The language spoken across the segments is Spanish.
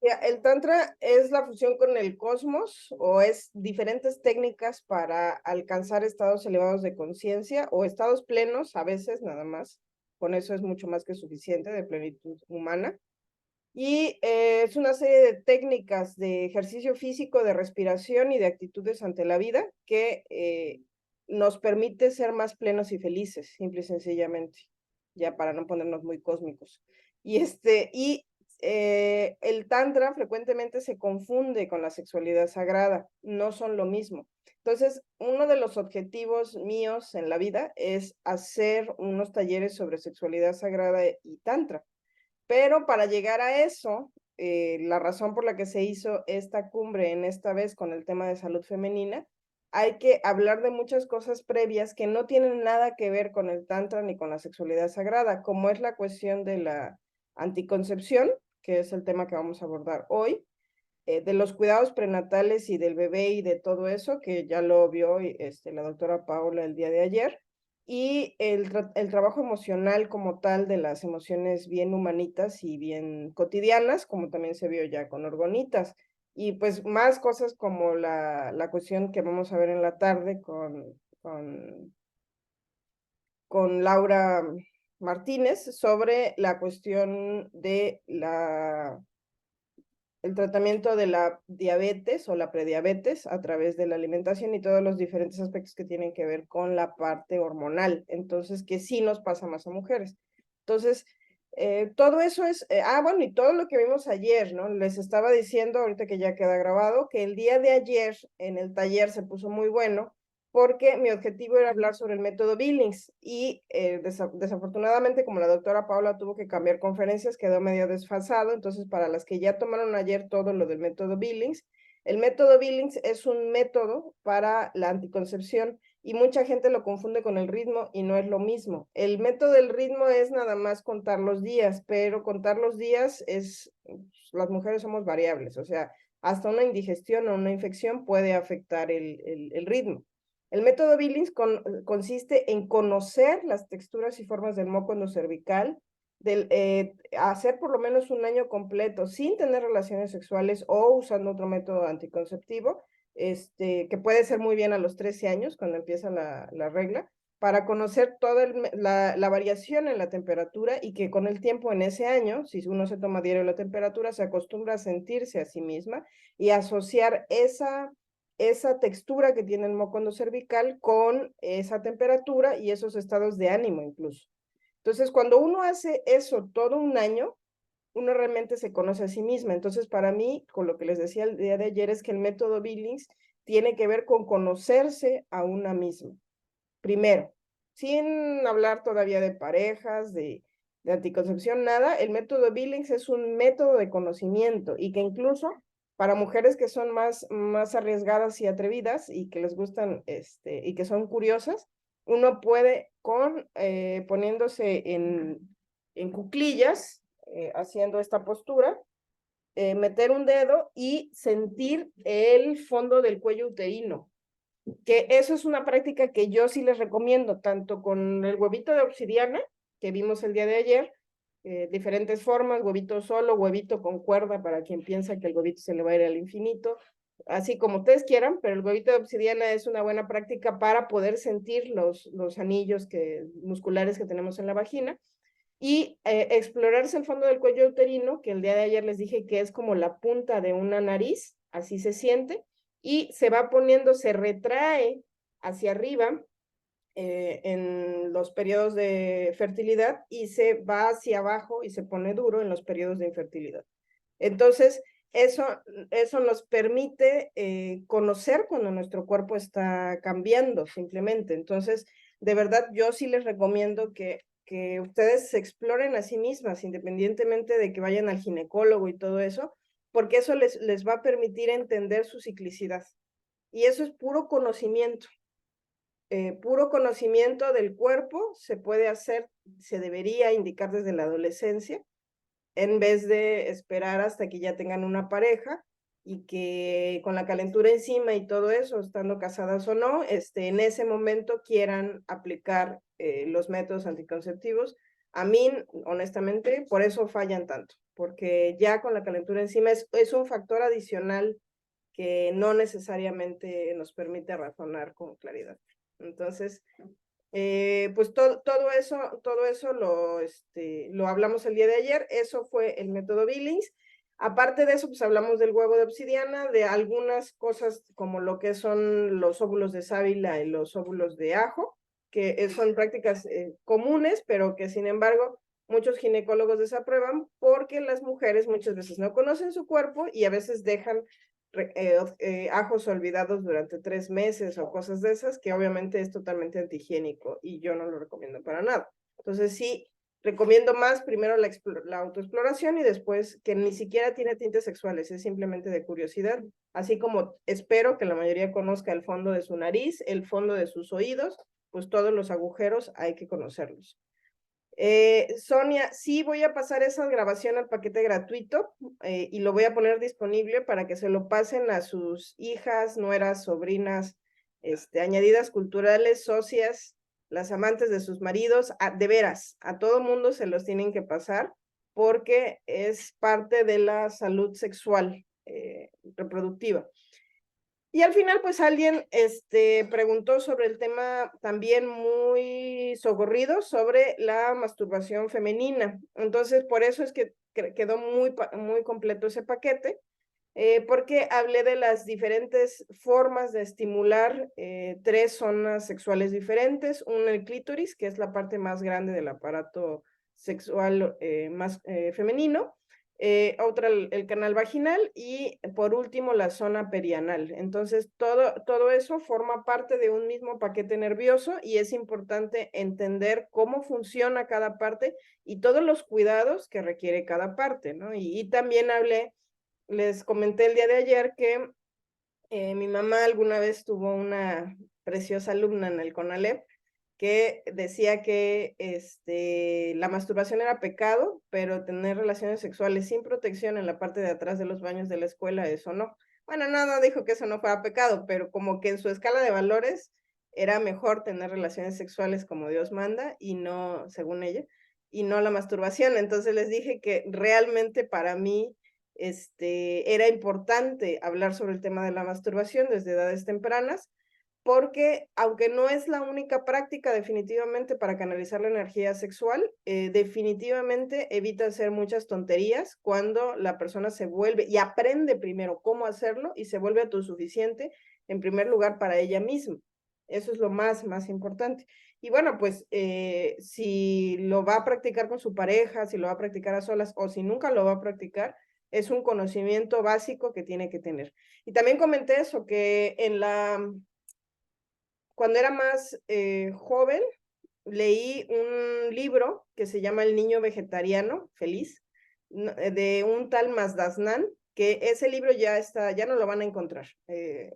Ya, el tantra es la fusión con el cosmos o es diferentes técnicas para alcanzar estados elevados de conciencia o estados plenos, a veces nada más. Con eso es mucho más que suficiente de plenitud humana. Y es una serie de técnicas de ejercicio físico, de respiración y de actitudes ante la vida que nos permite ser más plenos y felices, simple y sencillamente, ya para no ponernos muy cósmicos. Y el tantra frecuentemente se confunde con la sexualidad sagrada, no son lo mismo. Entonces, uno de los objetivos míos en la vida es hacer unos talleres sobre sexualidad sagrada y tantra. Pero para llegar a eso, la razón por la que se hizo esta cumbre en esta vez con el tema de salud femenina, hay que hablar de muchas cosas previas que no tienen nada que ver con el tantra ni con la sexualidad sagrada, como es la cuestión de la anticoncepción, que es el tema que vamos a abordar hoy, de los cuidados prenatales y del bebé y de todo eso, que ya lo vio la doctora Paula el día de ayer, y el trabajo emocional como tal de las emociones bien humanitas y bien cotidianas, como también se vio ya con orgonitas. Y pues más cosas como la cuestión que vamos a ver en la tarde con Laura Martínez sobre la cuestión de el tratamiento de la diabetes o la prediabetes a través de la alimentación y todos los diferentes aspectos que tienen que ver con la parte hormonal. Entonces, que sí nos pasa más a mujeres. Entonces, todo eso es, bueno, y todo lo que vimos ayer, ¿no? Les estaba diciendo, ahorita que ya queda grabado, que el día de ayer en el taller se puso muy bueno porque mi objetivo era hablar sobre el método Billings y desafortunadamente como la doctora Paula tuvo que cambiar conferencias, quedó medio desfasado, entonces para las que ya tomaron ayer todo lo del método Billings, el método Billings es un método para la anticoncepción y mucha gente lo confunde con el ritmo y no es lo mismo. El método del ritmo es nada más contar los días, pero contar los días es, las mujeres somos variables, o sea, hasta una indigestión o una infección puede afectar el ritmo. El método Billings consiste en conocer las texturas y formas del moco endocervical, hacer por lo menos un año completo sin tener relaciones sexuales o usando otro método anticonceptivo, que puede ser muy bien a los 13 años, cuando empieza la regla, para conocer toda la variación en la temperatura y que con el tiempo en ese año, si uno se toma diario la temperatura, se acostumbra a sentirse a sí misma y asociar esa textura que tiene el moco endocervical con esa temperatura y esos estados de ánimo incluso. Entonces, cuando uno hace eso todo un año, uno realmente se conoce a sí misma. Entonces, para mí, con lo que les decía el día de ayer, es que el método Billings tiene que ver con conocerse a una misma. Primero, sin hablar todavía de parejas, de anticoncepción, nada, el método Billings es un método de conocimiento y que incluso para mujeres que son más arriesgadas y atrevidas y que les gustan, y que son curiosas, uno puede poniéndose en cuclillas, haciendo esta postura, meter un dedo y sentir el fondo del cuello uterino, que eso es una práctica que yo sí les recomiendo, tanto con el huevito de obsidiana, que vimos el día de ayer, diferentes formas, huevito solo, huevito con cuerda para quien piensa que el huevito se le va a ir al infinito, así como ustedes quieran, pero el huevito de obsidiana es una buena práctica para poder sentir los anillos musculares que tenemos en la vagina y explorarse el fondo del cuello uterino, que el día de ayer les dije que es como la punta de una nariz, así se siente, y se va poniendo, se retrae hacia arriba en los periodos de fertilidad y se va hacia abajo y se pone duro en los periodos de infertilidad. Entonces, eso, eso nos permite conocer cuando nuestro cuerpo está cambiando simplemente. Entonces, de verdad, yo sí les recomiendo que ustedes se exploren a sí mismas, independientemente de que vayan al ginecólogo y todo eso, porque eso les va a permitir entender su ciclicidad. Y eso es puro conocimiento del cuerpo se puede hacer, se debería indicar desde la adolescencia, en vez de esperar hasta que ya tengan una pareja y que con la calentura encima y todo eso, estando casadas o no, en ese momento quieran aplicar los métodos anticonceptivos, A mí, honestamente, por eso fallan tanto, porque ya con la calentura encima es un factor adicional que no necesariamente nos permite razonar con claridad. Entonces, pues todo eso lo hablamos el día de ayer. Eso fue el método Billings. Aparte de eso, pues hablamos del huevo de obsidiana, de algunas cosas como lo que son los óvulos de sábila y los óvulos de ajo, que son prácticas comunes, pero que sin embargo muchos ginecólogos desaprueban porque las mujeres muchas veces no conocen su cuerpo y a veces dejan ajos olvidados durante 3 meses o cosas de esas, que obviamente es totalmente antihigiénico y yo no lo recomiendo para nada. Entonces sí, recomiendo más primero la autoexploración y después que ni siquiera tiene tintes sexuales, es simplemente de curiosidad, así como espero que la mayoría conozca el fondo de su nariz, el fondo de sus oídos, pues todos los agujeros hay que conocerlos. Sonia, sí voy a pasar esa grabación al paquete gratuito y lo voy a poner disponible para que se lo pasen a sus hijas, nueras, sobrinas, añadidas culturales, socias, las amantes de sus maridos, de veras, a todo mundo se los tienen que pasar porque es parte de la salud sexual reproductiva. Y al final, pues alguien preguntó sobre el tema también muy socorrido sobre la masturbación femenina. Entonces, por eso es que quedó muy completo ese paquete, porque hablé de las diferentes formas de estimular 3 zonas sexuales diferentes. Una, el clítoris, que es la parte más grande del aparato sexual más femenino. Otra, el canal vaginal y por último la zona perianal. Entonces todo eso forma parte de un mismo paquete nervioso y es importante entender cómo funciona cada parte y todos los cuidados que requiere cada parte, ¿no? Y también les comenté el día de ayer que mi mamá alguna vez tuvo una preciosa alumna en el CONALEP que decía que la masturbación era pecado, pero tener relaciones sexuales sin protección en la parte de atrás de los baños de la escuela, eso no. Bueno, nada dijo que eso no fuera pecado, pero como que en su escala de valores era mejor tener relaciones sexuales como Dios manda y no, según ella, y no la masturbación. Entonces les dije que realmente para mí era importante hablar sobre el tema de la masturbación desde edades tempranas, porque aunque no es la única práctica definitivamente para canalizar la energía sexual, definitivamente evita hacer muchas tonterías cuando la persona se vuelve y aprende primero cómo hacerlo y se vuelve autosuficiente en primer lugar para ella misma. Eso es lo más importante. Y bueno, pues si lo va a practicar con su pareja, si lo va a practicar a solas o si nunca lo va a practicar, es un conocimiento básico que tiene que tener. Y también comenté eso, que cuando era más joven, leí un libro que se llama El niño vegetariano feliz, de un tal Mazdasnan, que ese libro ya está, ya no lo van a encontrar.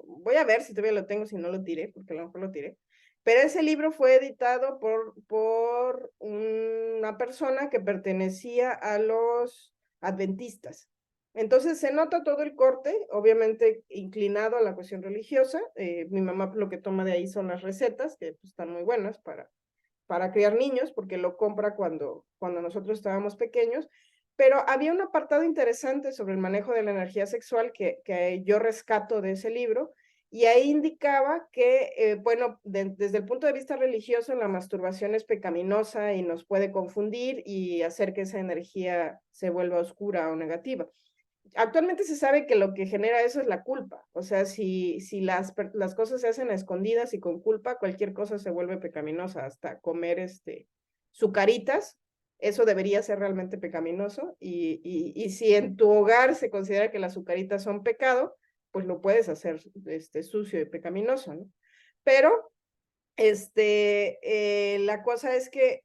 Voy a ver si todavía lo tengo, si no lo tiré, porque a lo mejor lo tiré. Pero ese libro fue editado por una persona que pertenecía a los adventistas. Entonces se nota todo el corte, obviamente inclinado a la cuestión religiosa. Mi mamá lo que toma de ahí son las recetas, que pues, están muy buenas para criar niños, porque lo compra cuando nosotros estábamos pequeños. Pero había un apartado interesante sobre el manejo de la energía sexual que yo rescato de ese libro, y ahí indicaba que, bueno, desde el punto de vista religioso, la masturbación es pecaminosa y nos puede confundir y hacer que esa energía se vuelva oscura o negativa. Actualmente se sabe que lo que genera eso es la culpa. O sea, si las cosas se hacen a escondidas y con culpa, cualquier cosa se vuelve pecaminosa, hasta comer sucaritas, eso debería ser realmente pecaminoso. Y si en tu hogar se considera que las azucaritas son pecado, pues lo puedes hacer sucio y pecaminoso, ¿no? Pero la cosa es que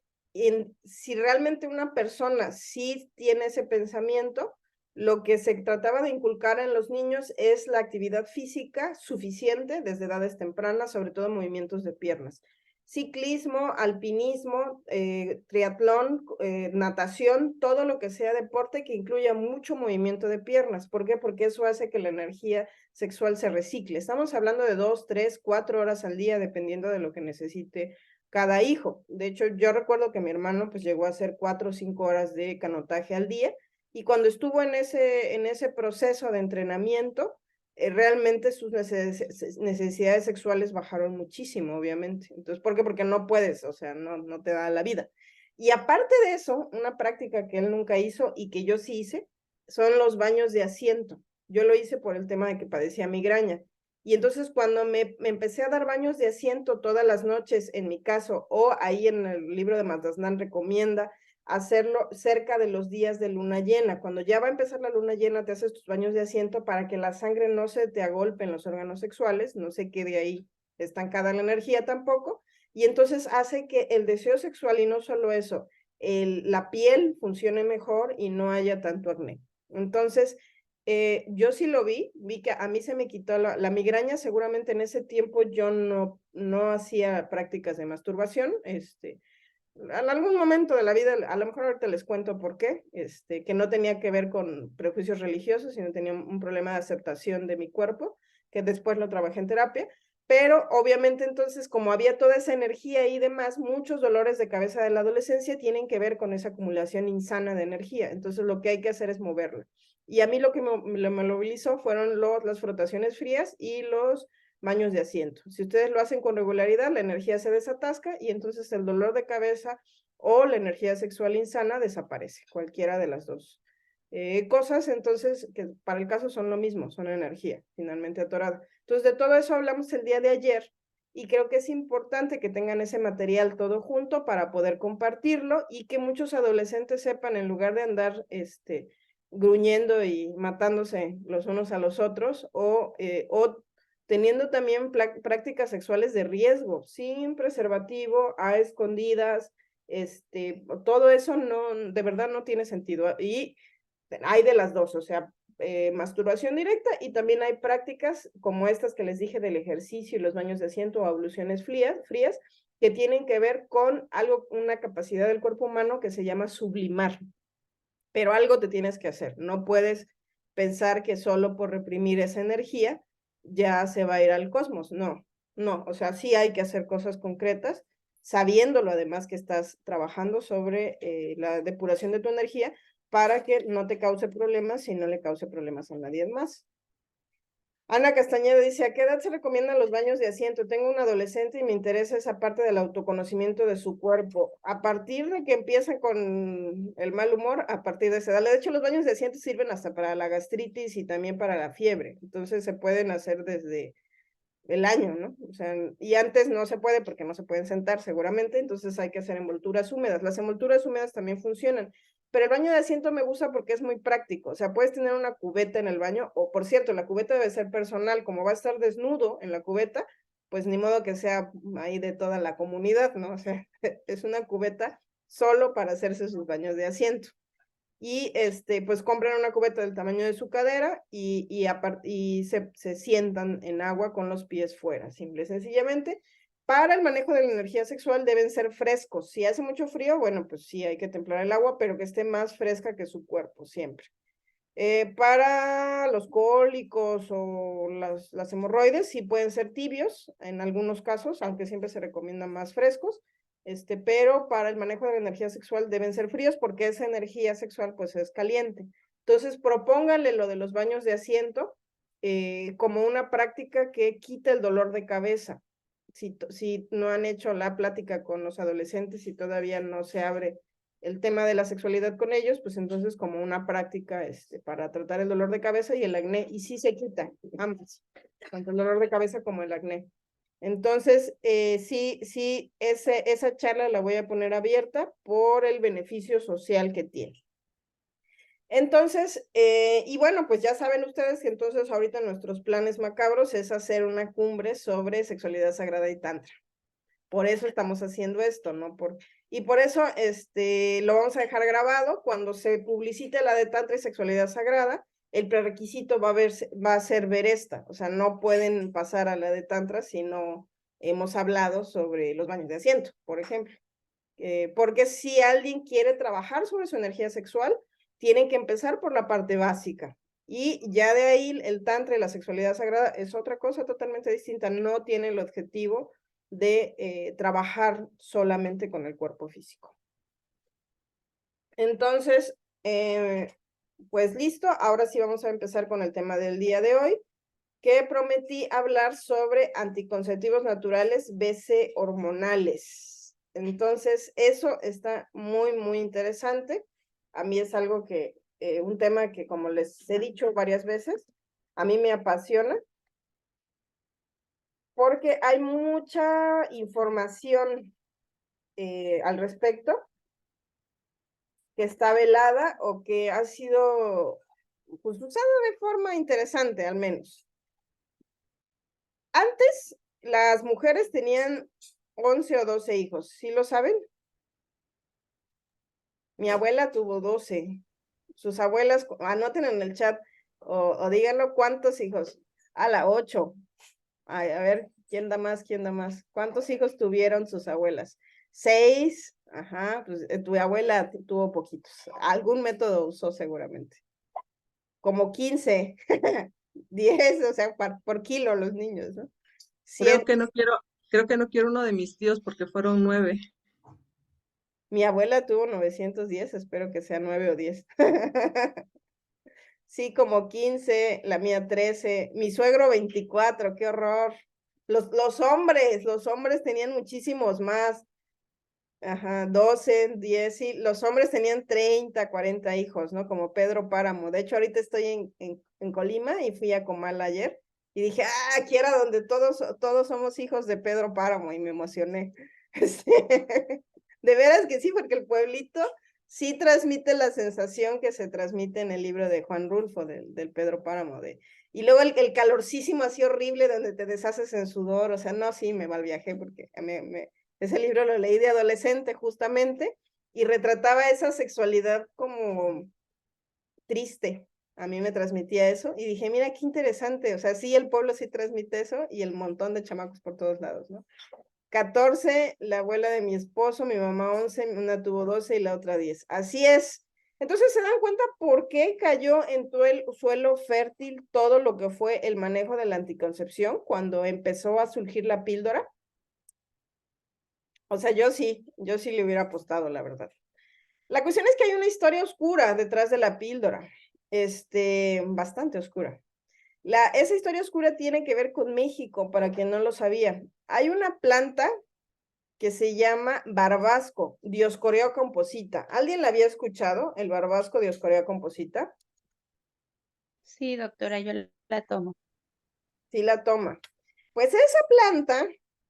si realmente una persona sí tiene ese pensamiento, lo que se trataba de inculcar en los niños es la actividad física suficiente desde edades tempranas, sobre todo movimientos de piernas. Ciclismo, alpinismo, triatlón, natación, todo lo que sea deporte que incluya mucho movimiento de piernas. ¿Por qué? Porque eso hace que la energía sexual se recicle. Estamos hablando de 2, 3, 4 horas al día, dependiendo de lo que necesite cada hijo. De hecho, yo recuerdo que mi hermano pues llegó a hacer 4 o 5 horas de canotaje al día, y cuando estuvo en ese proceso de entrenamiento, realmente sus necesidades sexuales bajaron muchísimo, obviamente. Entonces, ¿por qué? Porque no puedes, o sea, no te da la vida. Y aparte de eso, una práctica que él nunca hizo y que yo sí hice, son los baños de asiento. Yo lo hice por el tema de que padecía migraña. Y entonces cuando me empecé a dar baños de asiento todas las noches, en mi caso, o ahí en el libro de Matasnan recomienda hacerlo cerca de los días de luna llena. Cuando ya va a empezar la luna llena, te haces tus baños de asiento para que la sangre no se te agolpe en los órganos sexuales, no se quede ahí estancada la energía tampoco, y entonces hace que el deseo sexual, y no solo eso, la piel funcione mejor y no haya tanto acné. Entonces, yo sí lo vi que a mí se me quitó la migraña. Seguramente en ese tiempo yo no hacía prácticas de masturbación, en algún momento de la vida, a lo mejor ahorita les cuento por qué, que no tenía que ver con prejuicios religiosos, sino tenía un problema de aceptación de mi cuerpo, que después lo trabajé en terapia, pero obviamente entonces, como había toda esa energía y demás, muchos dolores de cabeza de la adolescencia tienen que ver con esa acumulación insana de energía. Entonces lo que hay que hacer es moverla. Y a mí lo que me movilizó fueron las frotaciones frías y los baños de asiento. Si ustedes lo hacen con regularidad, la energía se desatasca y entonces el dolor de cabeza o la energía sexual insana desaparece, cualquiera de las dos cosas. Entonces, que para el caso son lo mismo, son energía finalmente atorada. Entonces, de todo eso hablamos el día de ayer, y creo que es importante que tengan ese material todo junto para poder compartirlo, y que muchos adolescentes sepan, en lugar de andar gruñendo y matándose los unos a los otros, o teniendo también prácticas sexuales de riesgo, sin preservativo, a escondidas, todo eso de verdad no tiene sentido. Y hay de las dos, o sea, masturbación directa, y también hay prácticas como estas que les dije del ejercicio y los baños de asiento o abluciones frías, que tienen que ver con una capacidad del cuerpo humano que se llama sublimar. Pero algo te tienes que hacer, no puedes pensar que solo por reprimir esa energía ya se va a ir al cosmos. No, o sea, sí hay que hacer cosas concretas, sabiéndolo además que estás trabajando sobre la depuración de tu energía, para que no te cause problemas y no le cause problemas a nadie más. Ana Castañeda dice, ¿a qué edad se recomiendan los baños de asiento? Tengo un adolescente y me interesa esa parte del autoconocimiento de su cuerpo. A partir de que empieza con el mal humor, a partir de esa edad. De hecho, los baños de asiento sirven hasta para la gastritis y también para la fiebre. Entonces se pueden hacer desde el año, ¿no? O sea, y antes no se puede porque no se pueden sentar seguramente, entonces hay que hacer envolturas húmedas. Las envolturas húmedas también funcionan, pero el baño de asiento me gusta porque es muy práctico. O sea, puedes tener una cubeta en el baño, o por cierto, la cubeta debe ser personal, como va a estar desnudo en la cubeta, pues ni modo que sea ahí de toda la comunidad, ¿no? O sea, es una cubeta solo para hacerse sus baños de asiento. Y pues compran una cubeta del tamaño de su cadera y se sientan en agua con los pies fuera, simple y sencillamente. Para el manejo de la energía sexual deben ser frescos. Si hace mucho frío, bueno, pues sí, hay que templar el agua, pero que esté más fresca que su cuerpo, siempre. Para los cólicos o las hemorroides, sí pueden ser tibios en algunos casos, aunque siempre se recomiendan más frescos. Pero para el manejo de la energía sexual deben ser fríos, porque esa energía sexual pues es caliente. Entonces, propónganle lo de los baños de asiento como una práctica que quita el dolor de cabeza. Si no han hecho la plática con los adolescentes y todavía no se abre el tema de la sexualidad con ellos, pues entonces como una práctica para tratar el dolor de cabeza y el acné, y sí se quita ambos, tanto el dolor de cabeza como el acné. Entonces, sí, esa charla la voy a poner abierta por el beneficio social que tiene. Entonces, y bueno, pues ya saben ustedes que entonces ahorita nuestros planes macabros es hacer una cumbre sobre sexualidad sagrada y tantra. Por eso estamos haciendo esto, ¿no? Y por eso lo vamos a dejar grabado. Cuando se publicite la de Tantra y Sexualidad Sagrada, el prerequisito va a ser ver esta. O sea, no pueden pasar a la de Tantra si no hemos hablado sobre los baños de asiento, por ejemplo. Porque si alguien quiere trabajar sobre su energía sexual, tienen que empezar por la parte básica. Y ya de ahí el Tantra y la Sexualidad Sagrada es otra cosa totalmente distinta. No tiene el objetivo de trabajar solamente con el cuerpo físico. Entonces, pues listo, ahora sí vamos a empezar con el tema del día de hoy, que prometí hablar sobre anticonceptivos naturales BC hormonales. Entonces, eso está muy, muy interesante. A mí es algo que, un tema que, como les he dicho varias veces, a mí me apasiona porque hay mucha información al respecto que está velada o que ha sido pues, usada de forma interesante, al menos. Antes, las mujeres tenían 11 o 12 hijos, ¿sí lo saben? Mi abuela tuvo 12. Sus abuelas, anoten en el chat o díganlo cuántos hijos. A la 8. Ay, a ver, ¿quién da más? ¿Quién da más? ¿Cuántos hijos tuvieron sus abuelas? 6. Ajá, pues tu abuela tuvo poquitos. Algún método usó seguramente. Como 15. 10, o sea, por kilo los niños, ¿no? Creo 7. que no quiero, creo que no quiero uno de mis tíos porque fueron 9. Mi abuela tuvo 910, espero que sea 9 o 10. Sí, como 15, la mía 13, mi suegro 24, qué horror. Los hombres tenían muchísimos más. Ajá, 12, 10, sí, los hombres tenían 30, 40 hijos, ¿no? Como Pedro Páramo. De hecho, ahorita estoy en Colima y fui a Comala ayer y dije, aquí era donde todos somos hijos de Pedro Páramo y me emocioné. De veras que sí, porque el pueblito sí transmite la sensación que se transmite en el libro de Juan Rulfo, del Pedro Páramo. Y luego el calorcísimo así horrible donde te deshaces en sudor, o sea, no, sí, me malviajé porque ese libro lo leí de adolescente justamente y retrataba esa sexualidad como triste. A mí me transmitía eso y dije, mira qué interesante, o sea, sí, el pueblo sí transmite eso y el montón de chamacos por todos lados, ¿no? 14, la abuela de mi esposo, mi mamá 11, una tuvo 12 y la otra 10. Así es. Entonces se dan cuenta por qué cayó en todo el suelo fértil todo lo que fue el manejo de la anticoncepción cuando empezó a surgir la píldora. O sea, yo sí le hubiera apostado, la verdad. La cuestión es que hay una historia oscura detrás de la píldora, bastante oscura. Esa historia oscura tiene que ver con México, para quien no lo sabía. Hay una planta que se llama barbasco, Dioscorea composita. ¿Alguien la había escuchado, el barbasco Dioscorea composita? Sí, doctora, yo la tomo. Sí la toma. Pues esa planta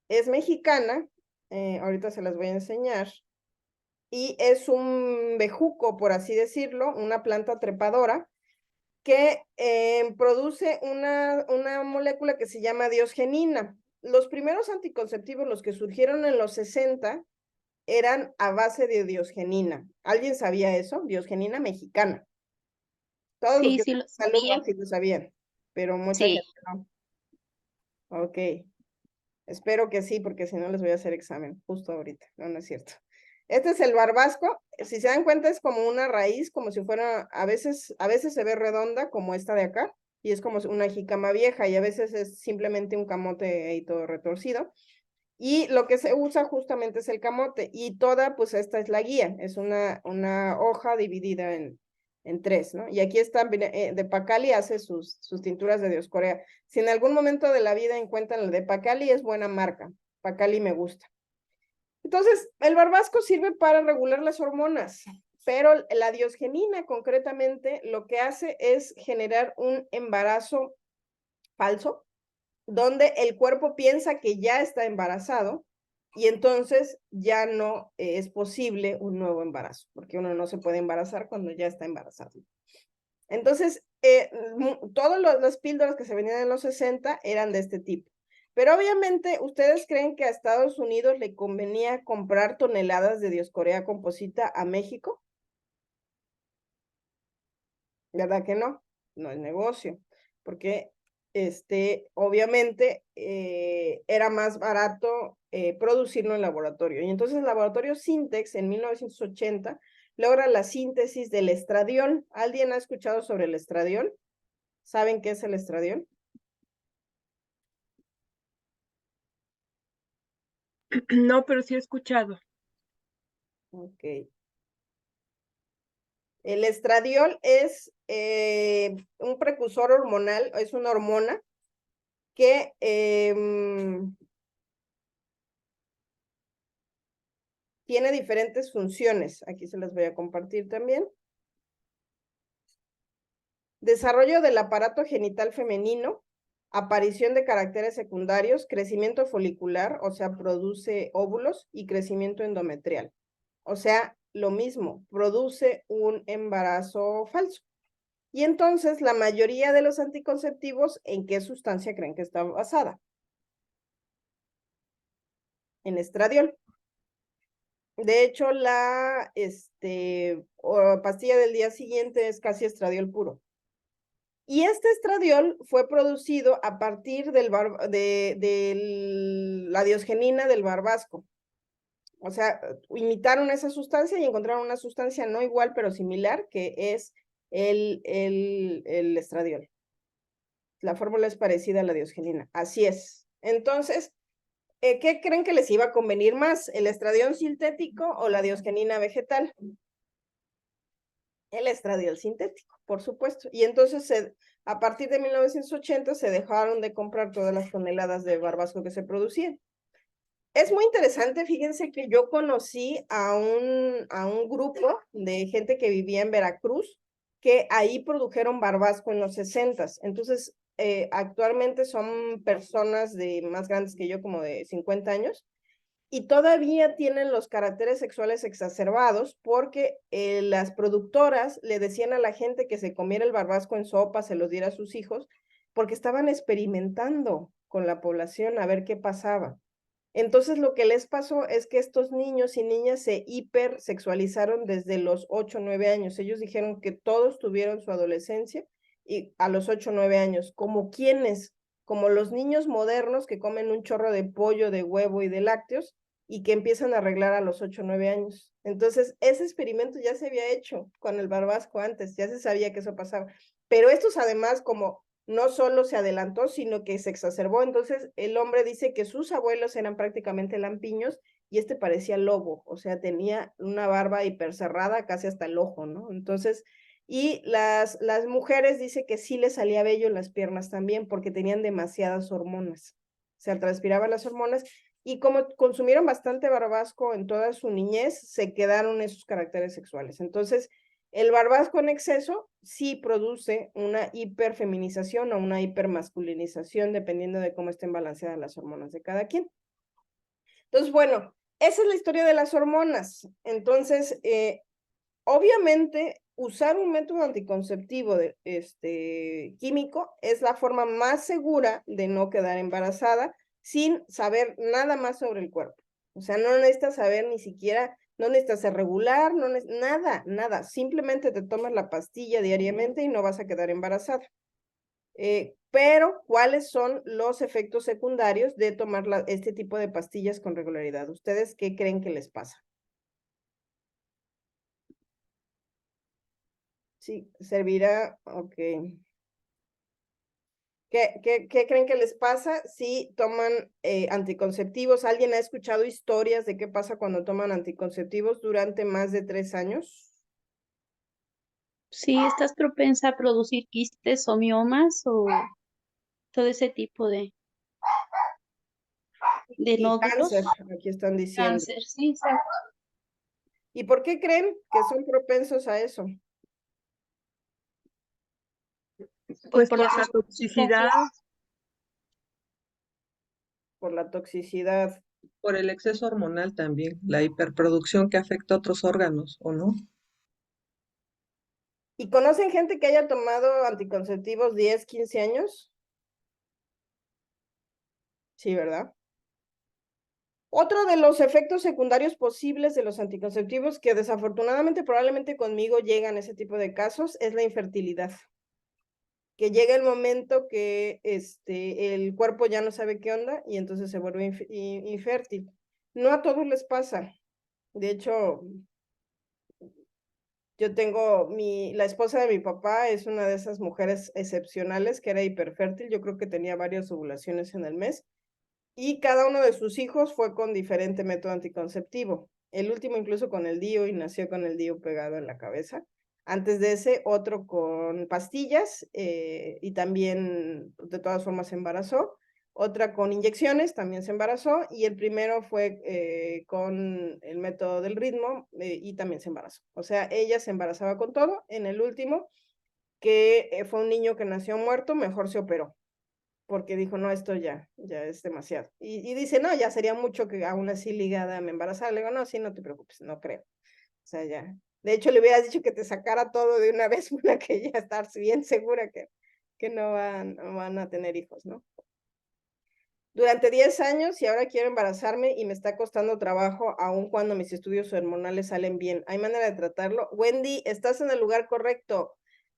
es mexicana, ahorita se las voy a enseñar, y es un bejuco, por así decirlo, una planta trepadora que produce una molécula que se llama diosgenina. Los primeros anticonceptivos, los que surgieron en los 60, eran a base de diosgenina. ¿Alguien sabía eso? Diosgenina mexicana. Todos los Sí, que sí son lo sabía. alumnos sí lo sabían, pero mucha Sí. gente no. Ok, espero que sí, porque si no les voy a hacer examen justo ahorita. No, no es cierto. Este es el barbasco. Si se dan cuenta, es como una raíz, como si fuera, a veces se ve redonda, como esta de acá, y es como una jícama vieja, y a veces es simplemente un camote ahí todo retorcido. Y lo que se usa justamente es el camote, y toda, pues esta es la guía, es una hoja dividida en tres, ¿no? Y aquí está, de Pacali hace sus tinturas de Dioscorea. Si en algún momento de la vida encuentran la de Pacali, es buena marca. Pacali me gusta. Entonces, el barbasco sirve para regular las hormonas, pero la diosgenina concretamente lo que hace es generar un embarazo falso, donde el cuerpo piensa que ya está embarazado y entonces ya no es posible un nuevo embarazo, porque uno no se puede embarazar cuando ya está embarazado. Entonces, todas las píldoras que se venían en los 60 eran de este tipo. Pero obviamente, ¿ustedes creen que a Estados Unidos le convenía comprar toneladas de Dioscorea composita a México? ¿Verdad que no? No es negocio, porque obviamente era más barato producirlo en laboratorio. Y entonces el laboratorio Sintex en 1980 logra la síntesis del estradiol. ¿Alguien ha escuchado sobre el estradiol? ¿Saben qué es el estradiol? No, pero sí he escuchado. Ok. El estradiol es un precursor hormonal, es una hormona que tiene diferentes funciones. Aquí se las voy a compartir también. Desarrollo del aparato genital femenino, aparición de caracteres secundarios, crecimiento folicular, o sea, produce óvulos, y crecimiento endometrial. O sea, lo mismo, produce un embarazo falso. Y entonces, la mayoría de los anticonceptivos, ¿en qué sustancia creen que está basada? En estradiol. De hecho, la pastilla del día siguiente es casi estradiol puro. Y este estradiol fue producido a partir de la diosgenina del barbasco. O sea, imitaron esa sustancia y encontraron una sustancia no igual, pero similar, que es el estradiol. La fórmula es parecida a la diosgenina. Así es. Entonces, ¿qué creen que les iba a convenir más? ¿El estradiol sintético o la diosgenina vegetal? El estradiol sintético, por supuesto. Y entonces, a partir de 1980, se dejaron de comprar todas las toneladas de barbasco que se producían. Es muy interesante, fíjense que yo conocí a un grupo de gente que vivía en Veracruz, que ahí produjeron barbasco en los 60s. Entonces, actualmente son personas más grandes que yo, como de 50 años, y todavía tienen los caracteres sexuales exacerbados porque las productoras le decían a la gente que se comiera el barbasco en sopa, se los diera a sus hijos, porque estaban experimentando con la población a ver qué pasaba. Entonces lo que les pasó es que estos niños y niñas se hipersexualizaron desde los 8 o 9 años. Ellos dijeron que todos tuvieron su adolescencia y a los 8 o 9 años, como quienes, como los niños modernos que comen un chorro de pollo, de huevo y de lácteos y que empiezan a arreglar a los 8 o 9 años. Entonces, ese experimento ya se había hecho con el barbasco antes, ya se sabía que eso pasaba. Pero estos además, como no solo se adelantó, sino que se exacerbó. Entonces, el hombre dice que sus abuelos eran prácticamente lampiños y este parecía lobo, o sea, tenía una barba hipercerrada casi hasta el ojo, ¿no? Entonces, y las mujeres dice que sí les salía vello en las piernas también porque tenían demasiadas hormonas. Se transpiraban las hormonas y como consumieron bastante barbasco en toda su niñez, se quedaron esos caracteres sexuales. Entonces, el barbasco en exceso sí produce una hiperfeminización o una hipermasculinización, dependiendo de cómo estén balanceadas las hormonas de cada quien. Entonces, bueno, esa es la historia de las hormonas. Entonces, obviamente, usar un método anticonceptivo químico es la forma más segura de no quedar embarazada sin saber nada más sobre el cuerpo. O sea, no necesitas saber ni siquiera, no necesitas ser regular, nada. Simplemente te tomas la pastilla diariamente y no vas a quedar embarazada. Pero, ¿cuáles son los efectos secundarios de tomar este tipo de pastillas con regularidad? ¿Ustedes qué creen que les pasa? Sí, servirá, ok. ¿Qué creen que les pasa si toman anticonceptivos? ¿Alguien ha escuchado historias de qué pasa cuando toman anticonceptivos durante más de 3 años? Sí, estás propensa a producir quistes o miomas o todo ese tipo de Y nódulos. cáncer, aquí están diciendo. Cáncer, sí, exacto. ¿Y por qué creen que son propensos a eso? Pues por por las la toxicidad, Por la toxicidad. Por el exceso hormonal también, la hiperproducción que afecta a otros órganos, ¿o no? ¿Y conocen gente que haya tomado anticonceptivos 10, 15 años? Sí, ¿verdad? Otro de los efectos secundarios posibles de los anticonceptivos, que desafortunadamente probablemente conmigo llegan ese tipo de casos, es la infertilidad. Que llega el momento que el cuerpo ya no sabe qué onda y entonces se vuelve infértil. No a todos les pasa. De hecho, yo tengo la esposa de mi papá es una de esas mujeres excepcionales que era hiperfértil. Yo creo que tenía varias ovulaciones en el mes. y cada uno de sus hijos fue con diferente método anticonceptivo. El último incluso con el DIU y nació con el DIU pegado en la cabeza. Antes de ese, otro con pastillas y también de todas formas se embarazó. Otra con inyecciones, también se embarazó. Y el primero fue con el método del ritmo y también se embarazó. O sea, ella se embarazaba con todo. En el último, que fue un niño que nació muerto, mejor se operó porque dijo, no, esto ya es demasiado. Y dice, no, ya sería mucho que aún así ligada me embarazara. Le digo, no, sí, no te preocupes, no creo. O sea, ya. De hecho, le hubieras dicho que te sacara todo de una vez para que ya estar bien segura que no van a tener hijos, ¿no? Durante 10 años y ahora quiero embarazarme y me está costando trabajo aun cuando mis estudios hormonales salen bien. ¿Hay manera de tratarlo? Wendy, estás en el lugar correcto.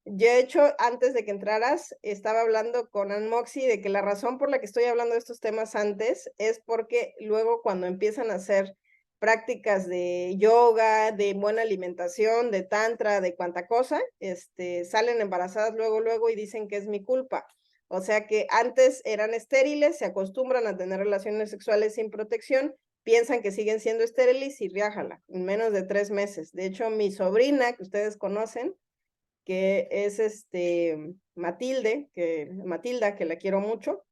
Yo, de hecho, antes de que entraras, estaba hablando con Ann Moxie de que la razón por la que estoy hablando de estos temas antes es porque luego cuando empiezan a hacer prácticas de yoga, de buena alimentación, de tantra, de cuanta cosa, salen embarazadas luego y dicen que es mi culpa. O sea que antes eran estériles, se acostumbran a tener relaciones sexuales sin protección, piensan que siguen siendo estériles y riájala, en menos de 3 meses. De hecho, mi sobrina, que ustedes conocen, que es Matilda, que la quiero mucho,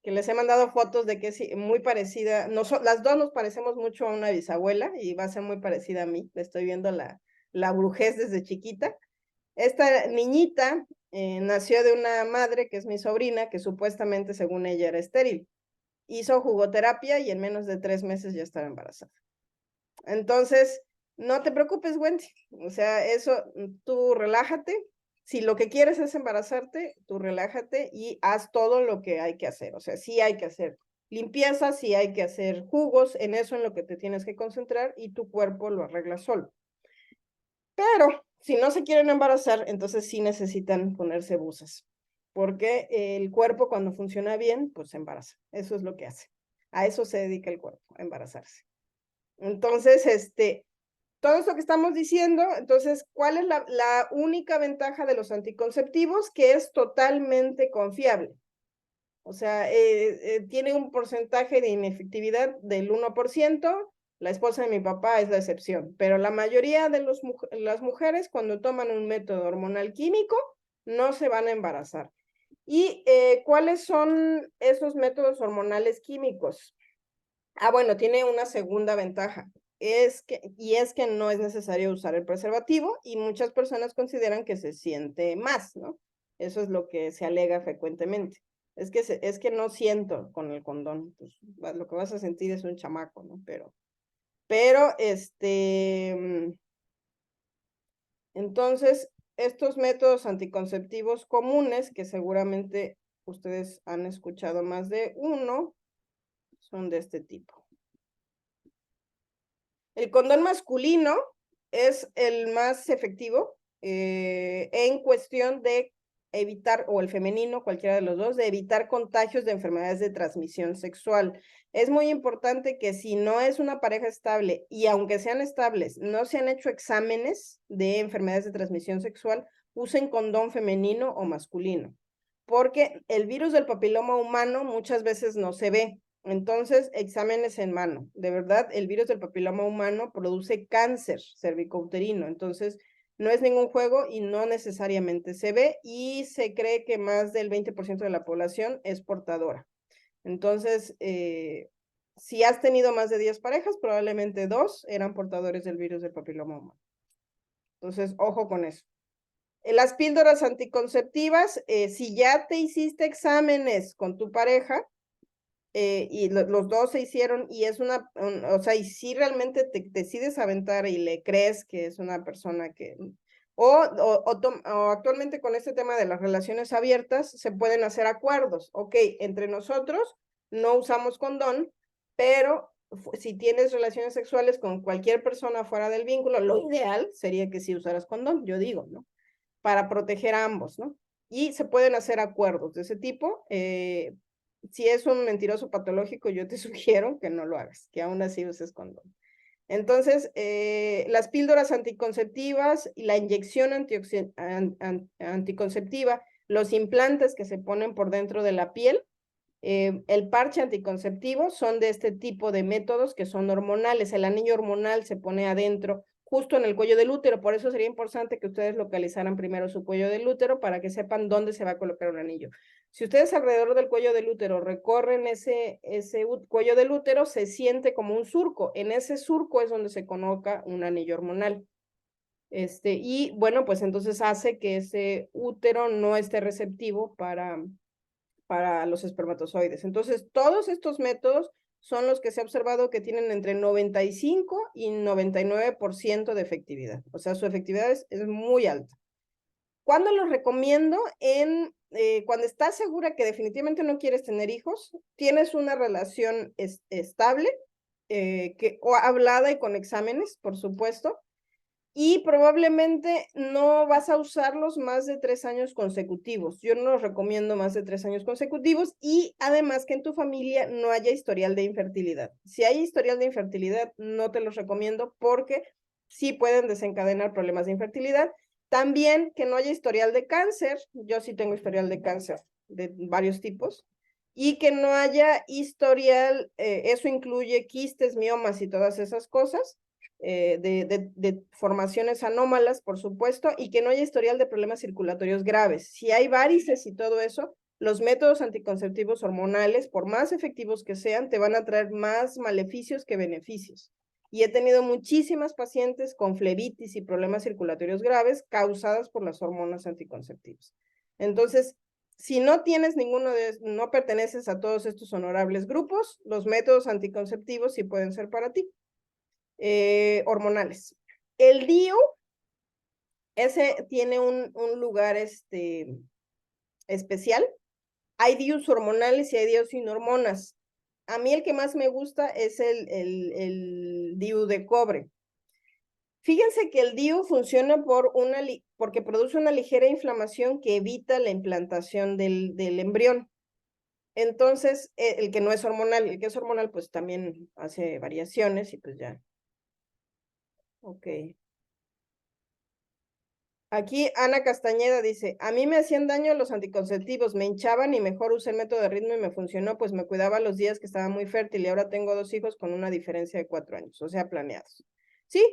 que les he mandado fotos de que es muy parecida, las dos nos parecemos mucho a una bisabuela y va a ser muy parecida a mí, le estoy viendo la brujez desde chiquita. Esta niñita nació de una madre que es mi sobrina, que supuestamente según ella era estéril. Hizo jugoterapia y en menos de 3 meses ya estaba embarazada. Entonces, no te preocupes, Wendy. O sea, eso, tú relájate. Si lo que quieres es embarazarte, tú relájate y haz todo lo que hay que hacer. O sea, sí hay que hacer limpieza, sí hay que hacer jugos, en eso en lo que te tienes que concentrar y tu cuerpo lo arregla solo. Pero si no se quieren embarazar, entonces sí necesitan ponerse busas, porque el cuerpo cuando funciona bien, pues se embaraza. Eso es lo que hace. A eso se dedica el cuerpo, a embarazarse. Entonces, todo eso que estamos diciendo, entonces, ¿cuál es la única ventaja de los anticonceptivos? Que es totalmente confiable. O sea, tiene un porcentaje de inefectividad del 1%. La esposa de mi papá es la excepción, pero la mayoría de las mujeres cuando toman un método hormonal químico no se van a embarazar. ¿Y cuáles son esos métodos hormonales químicos? Bueno, tiene una segunda ventaja. Es que no es necesario usar el preservativo y muchas personas consideran que se siente más, ¿no? Eso es lo que se alega frecuentemente. Es que no siento con el condón, pues lo que vas a sentir es un chamaco, ¿no? Pero entonces, estos métodos anticonceptivos comunes, que seguramente ustedes han escuchado más de uno, son de este tipo. El condón masculino es el más efectivo en cuestión de evitar, o el femenino, cualquiera de los dos, de evitar contagios de enfermedades de transmisión sexual. Es muy importante que si no es una pareja estable y aunque sean estables, no se han hecho exámenes de enfermedades de transmisión sexual, usen condón femenino o masculino, porque el virus del papiloma humano muchas veces no se ve. Entonces, exámenes en mano. De verdad, el virus del papiloma humano produce cáncer cervicouterino. Entonces, no es ningún juego y no necesariamente se ve y se cree que más del 20% de la población es portadora. Entonces, si has tenido más de 10 parejas, probablemente 2 eran portadores del virus del papiloma humano. Entonces, ojo con eso. Las píldoras anticonceptivas, si ya te hiciste exámenes con tu pareja, y los dos se hicieron y es o sea, y si realmente te decides aventar y le crees que es una persona que, o actualmente con este tema de las relaciones abiertas, se pueden hacer acuerdos, ok, entre nosotros no usamos condón, pero si tienes relaciones sexuales con cualquier persona fuera del vínculo, lo ideal sería que sí usaras condón, yo digo, ¿no? Para proteger a ambos, ¿no? Y se pueden hacer acuerdos de ese tipo, si es un mentiroso patológico, yo te sugiero que no lo hagas, que aún así uses condón. Entonces, las píldoras anticonceptivas y la inyección anticonceptiva, los implantes que se ponen por dentro de la piel, El parche anticonceptivo son de este tipo de métodos que son hormonales. El anillo hormonal se pone adentro, justo en el cuello del útero. Por eso sería importante que ustedes localizaran primero su cuello del útero para que sepan dónde se va a colocar un anillo. Si ustedes alrededor del cuello del útero recorren ese cuello del útero, se siente como un surco. En ese surco es donde se coloca un anillo hormonal. Y bueno, pues entonces hace que ese útero no esté receptivo para los espermatozoides. Entonces, todos estos métodos son los que se ha observado que tienen entre 95 y 99% de efectividad. O sea, su efectividad es muy alta. ¿Cuándo los recomiendo? Cuando estás segura que definitivamente no quieres tener hijos, tienes una relación estable, o hablada y con exámenes, por supuesto, y probablemente no vas a usarlos más de 3 años consecutivos. Yo no los recomiendo más de 3 años consecutivos, y además que en tu familia no haya historial de infertilidad. Si hay historial de infertilidad, no te los recomiendo porque sí pueden desencadenar problemas de infertilidad. También que no haya historial de cáncer. Yo sí tengo historial de cáncer de varios tipos. Y que no haya historial, eso incluye quistes, miomas y todas esas cosas. De formaciones anómalas, por supuesto, y que no haya historial de problemas circulatorios graves. Si hay varices y todo eso, los métodos anticonceptivos hormonales, por más efectivos que sean, te van a traer más maleficios que beneficios. Y he tenido muchísimas pacientes con flebitis y problemas circulatorios graves causadas por las hormonas anticonceptivas. Entonces, si no tienes no perteneces a todos estos honorables grupos, los métodos anticonceptivos sí pueden ser para ti. Hormonales. El DIU, ese tiene un lugar especial. Hay DIUs hormonales y hay DIUs sin hormonas. A mí el que más me gusta es el DIU de cobre. Fíjense que el DIU funciona porque produce una ligera inflamación que evita la implantación del embrión. Entonces, el que no es hormonal, el que es hormonal, pues también hace variaciones y pues ya. Ok. Aquí Ana Castañeda dice, a mí me hacían daño los anticonceptivos, me hinchaban y mejor usé el método de ritmo y me funcionó, pues me cuidaba los días que estaba muy fértil y ahora tengo 2 hijos con una diferencia de 4 años, o sea, planeados. Sí,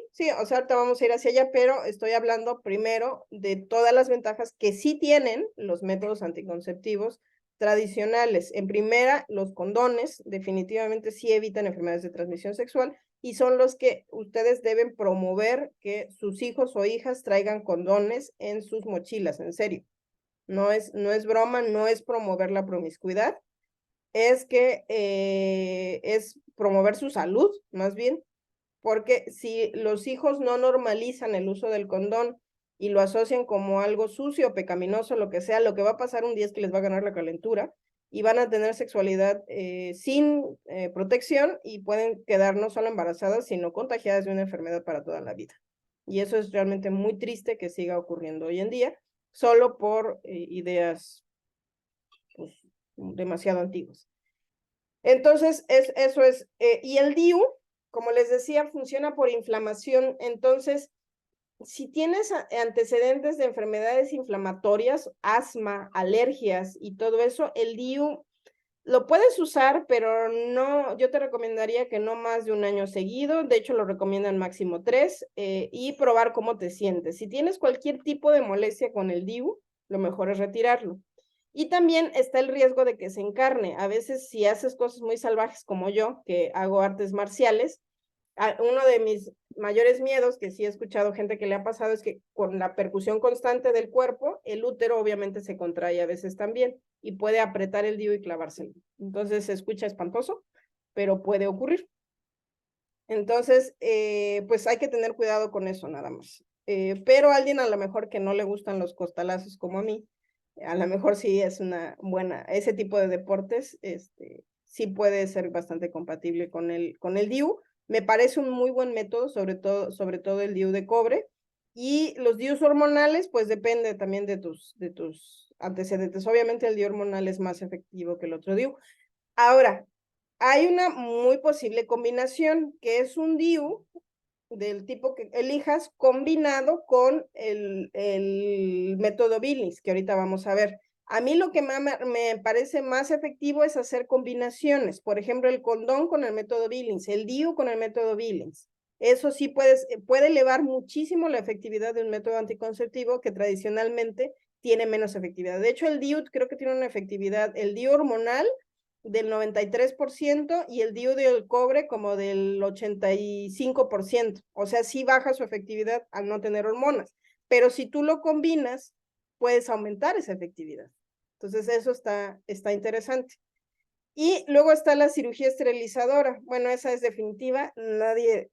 o sea, ahorita vamos a ir hacia allá, pero estoy hablando primero de todas las ventajas que sí tienen los métodos anticonceptivos tradicionales. En primera, los condones definitivamente sí evitan enfermedades de transmisión sexual, y son los que ustedes deben promover que sus hijos o hijas traigan condones en sus mochilas, en serio. No es broma, no es promover la promiscuidad, es que es promover su salud, más bien, porque si los hijos no normalizan el uso del condón y lo asocian como algo sucio, pecaminoso, lo que sea, lo que va a pasar un día es que les va a ganar la calentura y van a tener sexualidad sin protección y pueden quedar no solo embarazadas, sino contagiadas de una enfermedad para toda la vida. Y eso es realmente muy triste que siga ocurriendo hoy en día, solo por ideas pues, demasiado antiguas. Entonces, eso es. Y el DIU, como les decía, funciona por inflamación. Entonces, si tienes antecedentes de enfermedades inflamatorias, asma, alergias y todo eso, el DIU lo puedes usar, pero no, yo te recomendaría que no más de 1 año seguido. De hecho, lo recomiendan máximo 3, y probar cómo te sientes. Si tienes cualquier tipo de molestia con el DIU, lo mejor es retirarlo. Y también está el riesgo de que se encarne. A veces, si haces cosas muy salvajes como yo, que hago artes marciales, uno de mis mayores miedos, que sí he escuchado gente que le ha pasado, es que con la percusión constante del cuerpo, el útero obviamente se contrae a veces también y puede apretar el DIU y clavárselo. Entonces se escucha espantoso, pero puede ocurrir. Entonces, pues hay que tener cuidado con eso nada más. Pero alguien a lo mejor que no le gustan los costalazos como a mí, a lo mejor sí es una buena, ese tipo de deportes, sí puede ser bastante compatible con el DIU. Me parece un muy buen método, sobre todo el DIU de cobre. Y los DIUs hormonales, pues depende también de tus antecedentes. Obviamente el DIU hormonal es más efectivo que el otro DIU. Ahora, hay una muy posible combinación, que es un DIU del tipo que elijas combinado con el método Billings, que ahorita vamos a ver. A mí lo que me parece más efectivo es hacer combinaciones. Por ejemplo, el condón con el método Billings, el DIU con el método Billings. Eso sí puede elevar muchísimo la efectividad de un método anticonceptivo que tradicionalmente tiene menos efectividad. De hecho, el DIU creo que tiene una efectividad, el DIU hormonal del 93% y el DIU del cobre como del 85%. O sea, sí baja su efectividad al no tener hormonas. Pero si tú lo combinas, puedes aumentar esa efectividad. Entonces, eso está interesante. Y luego está la cirugía esterilizadora. Bueno, esa es definitiva. Nadie,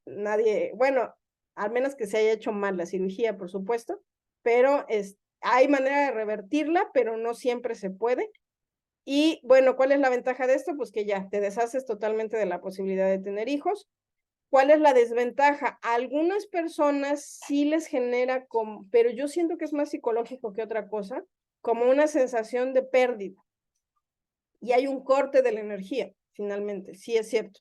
bueno, al menos que se haya hecho mal la cirugía, por supuesto, pero hay manera de revertirla, pero no siempre se puede. Y bueno, ¿cuál es la ventaja de esto? Pues que ya te deshaces totalmente de la posibilidad de tener hijos. ¿Cuál es la desventaja? A algunas personas sí les genera, pero yo siento que es más psicológico que otra cosa, como una sensación de pérdida. Y hay un corte de la energía, finalmente, sí es cierto.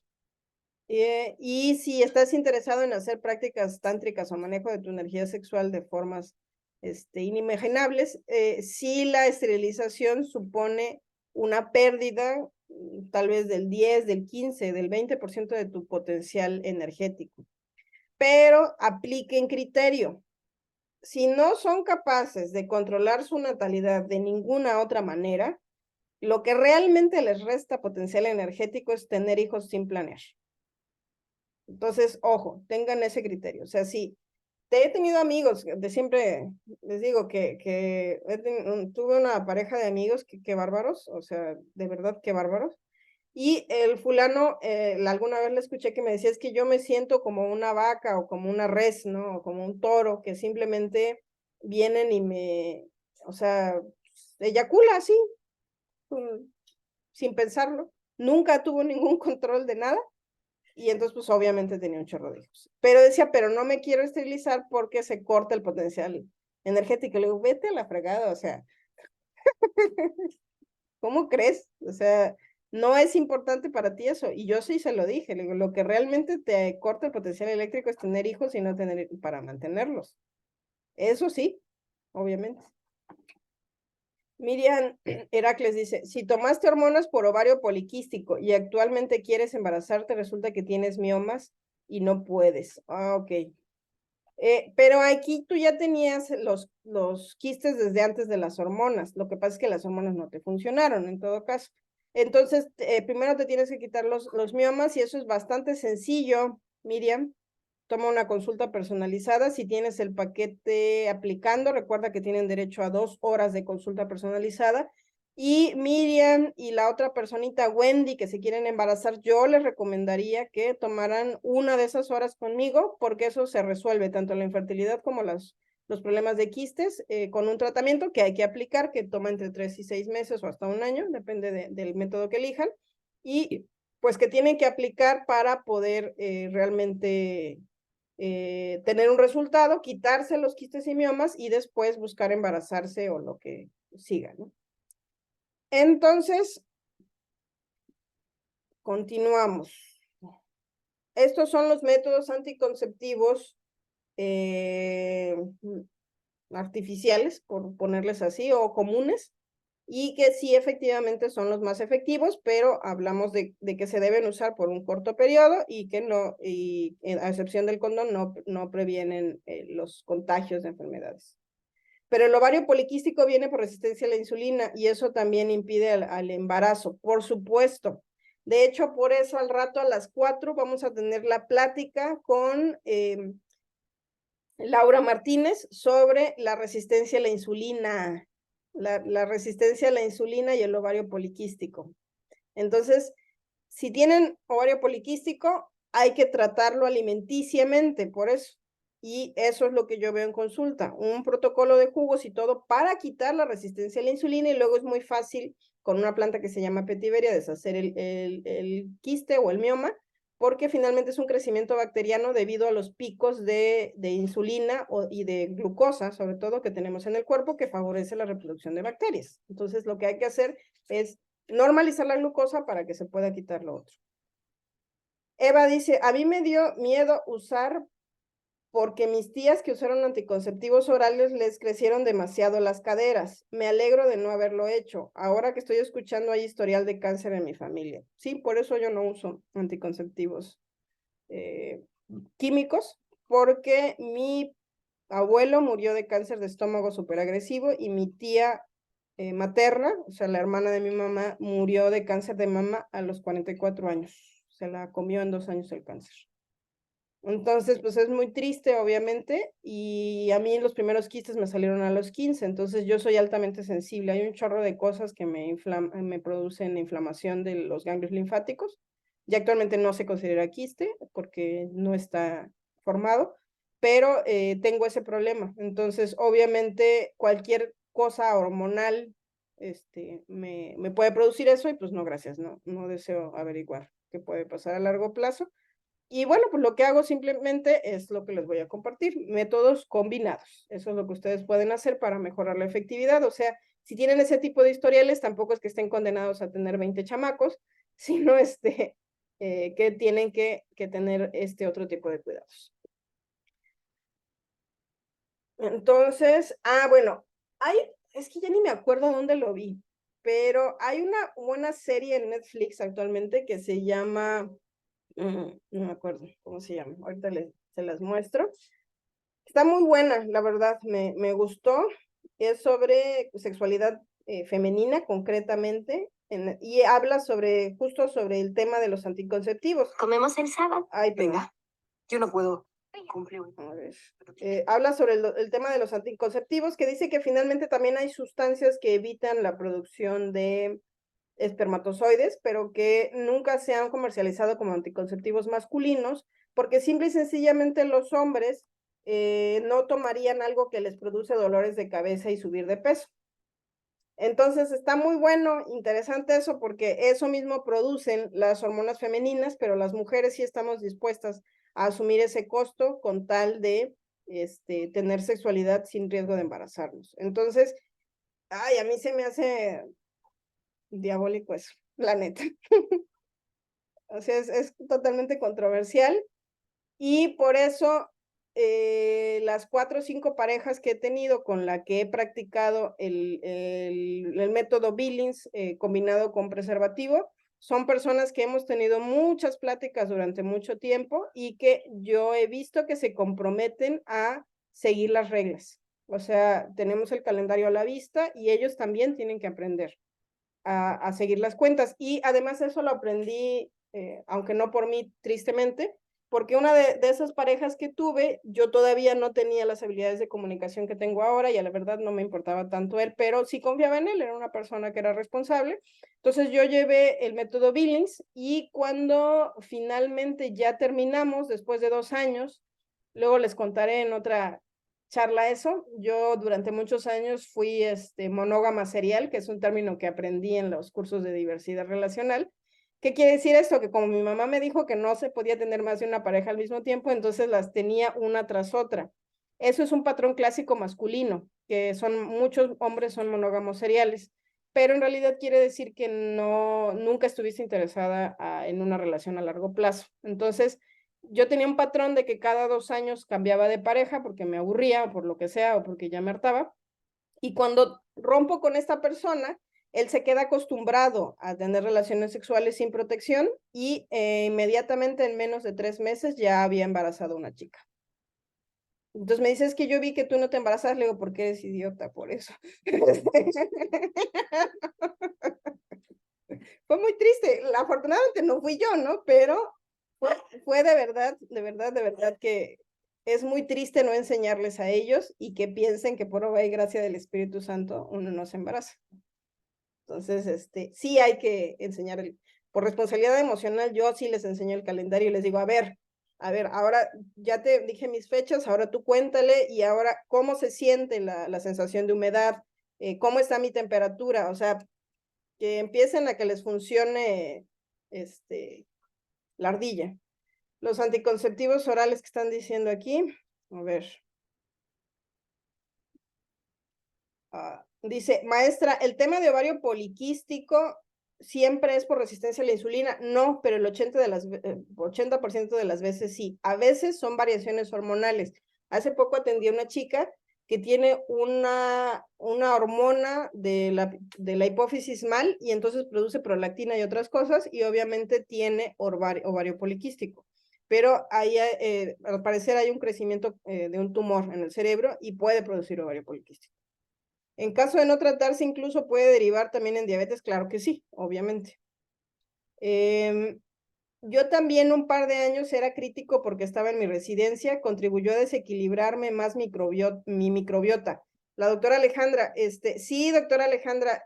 Y si estás interesado en hacer prácticas tántricas o manejo de tu energía sexual de formas inimaginables, sí la esterilización supone una pérdida tal vez del 10, del 15, del 20% de tu potencial energético. Pero apliquen criterio. Si no son capaces de controlar su natalidad de ninguna otra manera, lo que realmente les resta potencial energético es tener hijos sin planear. Entonces, ojo, tengan ese criterio. O sea, sí, he tenido amigos, de siempre les digo que tuve una pareja de amigos que bárbaros, o sea, de verdad que bárbaros. Y el fulano, alguna vez le escuché que me decía, es que yo me siento como una vaca o como una res, ¿no? O como un toro, que simplemente vienen y o sea, eyacula así, sin pensarlo. Nunca tuvo ningún control de nada. Y entonces, pues obviamente tenía un chorro de hijos. Pero decía, pero no me quiero esterilizar porque se corta el potencial energético. Le digo, vete a la fregada, o sea, ¿cómo crees? O sea, no es importante para ti eso. Y yo sí se lo dije, le digo, lo que realmente te corta el potencial eléctrico es tener hijos y no tener para mantenerlos. Eso sí, obviamente. Miriam Heracles dice, si tomaste hormonas por ovario poliquístico y actualmente quieres embarazarte, resulta que tienes miomas y no puedes. Ah, ok. Pero aquí tú ya tenías los quistes desde antes de las hormonas. Lo que pasa es que las hormonas no te funcionaron en todo caso. Entonces, primero te tienes que quitar los miomas y eso es bastante sencillo, Miriam. Toma una consulta personalizada. Si tienes el paquete aplicando, recuerda que tienen derecho a 2 horas de consulta personalizada. Y Miriam y la otra personita, Wendy, que se quieren embarazar, yo les recomendaría que tomaran una de esas horas conmigo, porque eso se resuelve, tanto la infertilidad como los problemas de quistes, con un tratamiento que hay que aplicar, que toma entre 3 y 6 meses o hasta un año, depende del método que elijan, y pues que tienen que aplicar para poder realmente tener un resultado, quitarse los quistes y miomas y después buscar embarazarse o lo que siga, ¿no? Entonces, continuamos. Estos son los métodos anticonceptivos artificiales, por ponerles así, o comunes, y que sí efectivamente son los más efectivos, pero hablamos de que se deben usar por un corto periodo y que no, y a excepción del condón, no previenen los contagios de enfermedades. Pero el ovario poliquístico viene por resistencia a la insulina y eso también impide al embarazo, por supuesto. De hecho, por eso al rato a las 4 vamos a tener la plática con Laura Martínez sobre la resistencia a la insulina, la resistencia a la insulina y el ovario poliquístico. Entonces, si tienen ovario poliquístico, hay que tratarlo alimenticiamente, por eso. Y eso es lo que yo veo en consulta, un protocolo de jugos y todo para quitar la resistencia a la insulina y luego es muy fácil con una planta que se llama petiveria deshacer el quiste o el mioma, porque finalmente es un crecimiento bacteriano debido a los picos de insulina y de glucosa, sobre todo, que tenemos en el cuerpo, que favorece la reproducción de bacterias. Entonces, lo que hay que hacer es normalizar la glucosa para que se pueda quitar lo otro. Eva dice, a mí me dio miedo usar porque mis tías que usaron anticonceptivos orales les crecieron demasiado las caderas. Me alegro de no haberlo hecho. Ahora que estoy escuchando hay historial de cáncer en mi familia. Sí, por eso yo no uso anticonceptivos químicos, porque mi abuelo murió de cáncer de estómago superagresivo y mi tía materna, o sea, la hermana de mi mamá, murió de cáncer de mama a los 44 años. Se la comió en 2 años el cáncer. Entonces, pues es muy triste, obviamente, y a mí los primeros quistes me salieron a los 15, entonces yo soy altamente sensible. Hay un chorro de cosas que me producen inflamación de los ganglios linfáticos. Ya actualmente no se considera quiste porque no está formado, pero tengo ese problema. Entonces, obviamente, cualquier cosa hormonal me puede producir eso y pues no, gracias, no deseo averiguar qué puede pasar a largo plazo. Y bueno, pues lo que hago simplemente es lo que les voy a compartir, métodos combinados. Eso es lo que ustedes pueden hacer para mejorar la efectividad. O sea, si tienen ese tipo de historiales, tampoco es que estén condenados a tener 20 chamacos, sino que tienen que tener otro tipo de cuidados. Entonces, bueno, es que ya ni me acuerdo dónde lo vi, pero hay una buena serie en Netflix actualmente que se llama... no me acuerdo cómo se llama, ahorita se las muestro. Está muy buena, la verdad, me gustó. Es sobre sexualidad femenina concretamente, y habla justo sobre el tema de los anticonceptivos. Comemos el sábado. Ay, Venga, yo no puedo cumplir. a ver. Habla sobre el tema de los anticonceptivos, que dice que finalmente también hay sustancias que evitan la producción de espermatozoides, pero que nunca se han comercializado como anticonceptivos masculinos, porque simple y sencillamente los hombres no tomarían algo que les produce dolores de cabeza y subir de peso. Entonces está muy bueno, interesante eso, porque eso mismo producen las hormonas femeninas, pero las mujeres sí estamos dispuestas a asumir ese costo con tal de tener sexualidad sin riesgo de embarazarnos. Entonces, a mí se me hace diabólico eso, la neta. O sea, es totalmente controversial y por eso las 4 o 5 parejas que he tenido con la que he practicado el método Billings combinado con preservativo, son personas que hemos tenido muchas pláticas durante mucho tiempo y que yo he visto que se comprometen a seguir las reglas. O sea, tenemos el calendario a la vista y ellos también tienen que aprender a seguir las cuentas. Y además eso lo aprendí, aunque no por mí, tristemente, porque una de esas parejas que tuve, yo todavía no tenía las habilidades de comunicación que tengo ahora y a la verdad no me importaba tanto él, pero sí confiaba en él, era una persona que era responsable. Entonces yo llevé el método Billings y cuando finalmente ya terminamos, después de 2 años, luego les contaré en otra charla eso. Yo durante muchos años fui monógama serial, que es un término que aprendí en los cursos de diversidad relacional. ¿Qué quiere decir esto? Que como mi mamá me dijo que no se podía tener más de una pareja al mismo tiempo, entonces las tenía una tras otra. Eso es un patrón clásico masculino, que muchos hombres son monógamos seriales, pero en realidad quiere decir que nunca estuviste interesada en una relación a largo plazo. Entonces, yo tenía un patrón de que cada 2 años cambiaba de pareja porque me aburría o por lo que sea o porque ya me hartaba. Y cuando rompo con esta persona, él se queda acostumbrado a tener relaciones sexuales sin protección y inmediatamente en menos de 3 meses ya había embarazado a una chica. Entonces me dice, es que yo vi que tú no te embarazas, le digo, ¿por qué eres idiota? Por eso. Fue muy triste. Afortunadamente no fui yo, ¿no? Pero fue de verdad que es muy triste no enseñarles a ellos y que piensen que por obra y gracia del Espíritu Santo uno no se embaraza. Entonces, sí hay que enseñar, por responsabilidad emocional, yo sí les enseño el calendario y les digo, a ver, ahora ya te dije mis fechas, ahora tú cuéntale y ahora cómo se siente la sensación de humedad, cómo está mi temperatura, o sea, que empiecen a que les funcione la ardilla. Los anticonceptivos orales que están diciendo aquí, a ver. Dice, maestra, ¿el tema de ovario poliquístico siempre es por resistencia a la insulina? No, pero el 80% de las veces sí. A veces son variaciones hormonales. Hace poco atendí a una chica que tiene una hormona de la hipófisis mal y entonces produce prolactina y otras cosas y obviamente tiene ovario poliquístico. Pero ahí, al parecer hay un crecimiento de un tumor en el cerebro y puede producir ovario poliquístico. En caso de no tratarse, incluso puede derivar también en diabetes, claro que sí, obviamente. Yo también un par de años era crítico porque estaba en mi residencia, contribuyó a desequilibrarme más mi microbiota. La doctora Alejandra, sí, doctora Alejandra,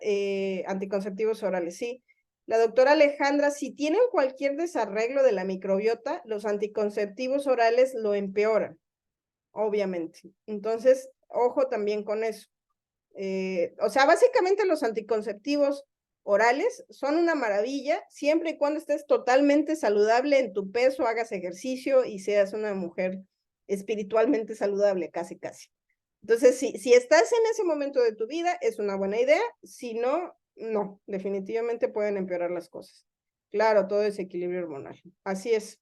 anticonceptivos orales, sí. La doctora Alejandra, si tienen cualquier desarreglo de la microbiota, los anticonceptivos orales lo empeoran, obviamente. Entonces, ojo también con eso. O sea, básicamente los anticonceptivos orales son una maravilla siempre y cuando estés totalmente saludable en tu peso, hagas ejercicio y seas una mujer espiritualmente saludable, casi, casi. Entonces, si estás en ese momento de tu vida, es una buena idea. Si no, no, definitivamente pueden empeorar las cosas. Claro, todo desequilibrio hormonal. Así es,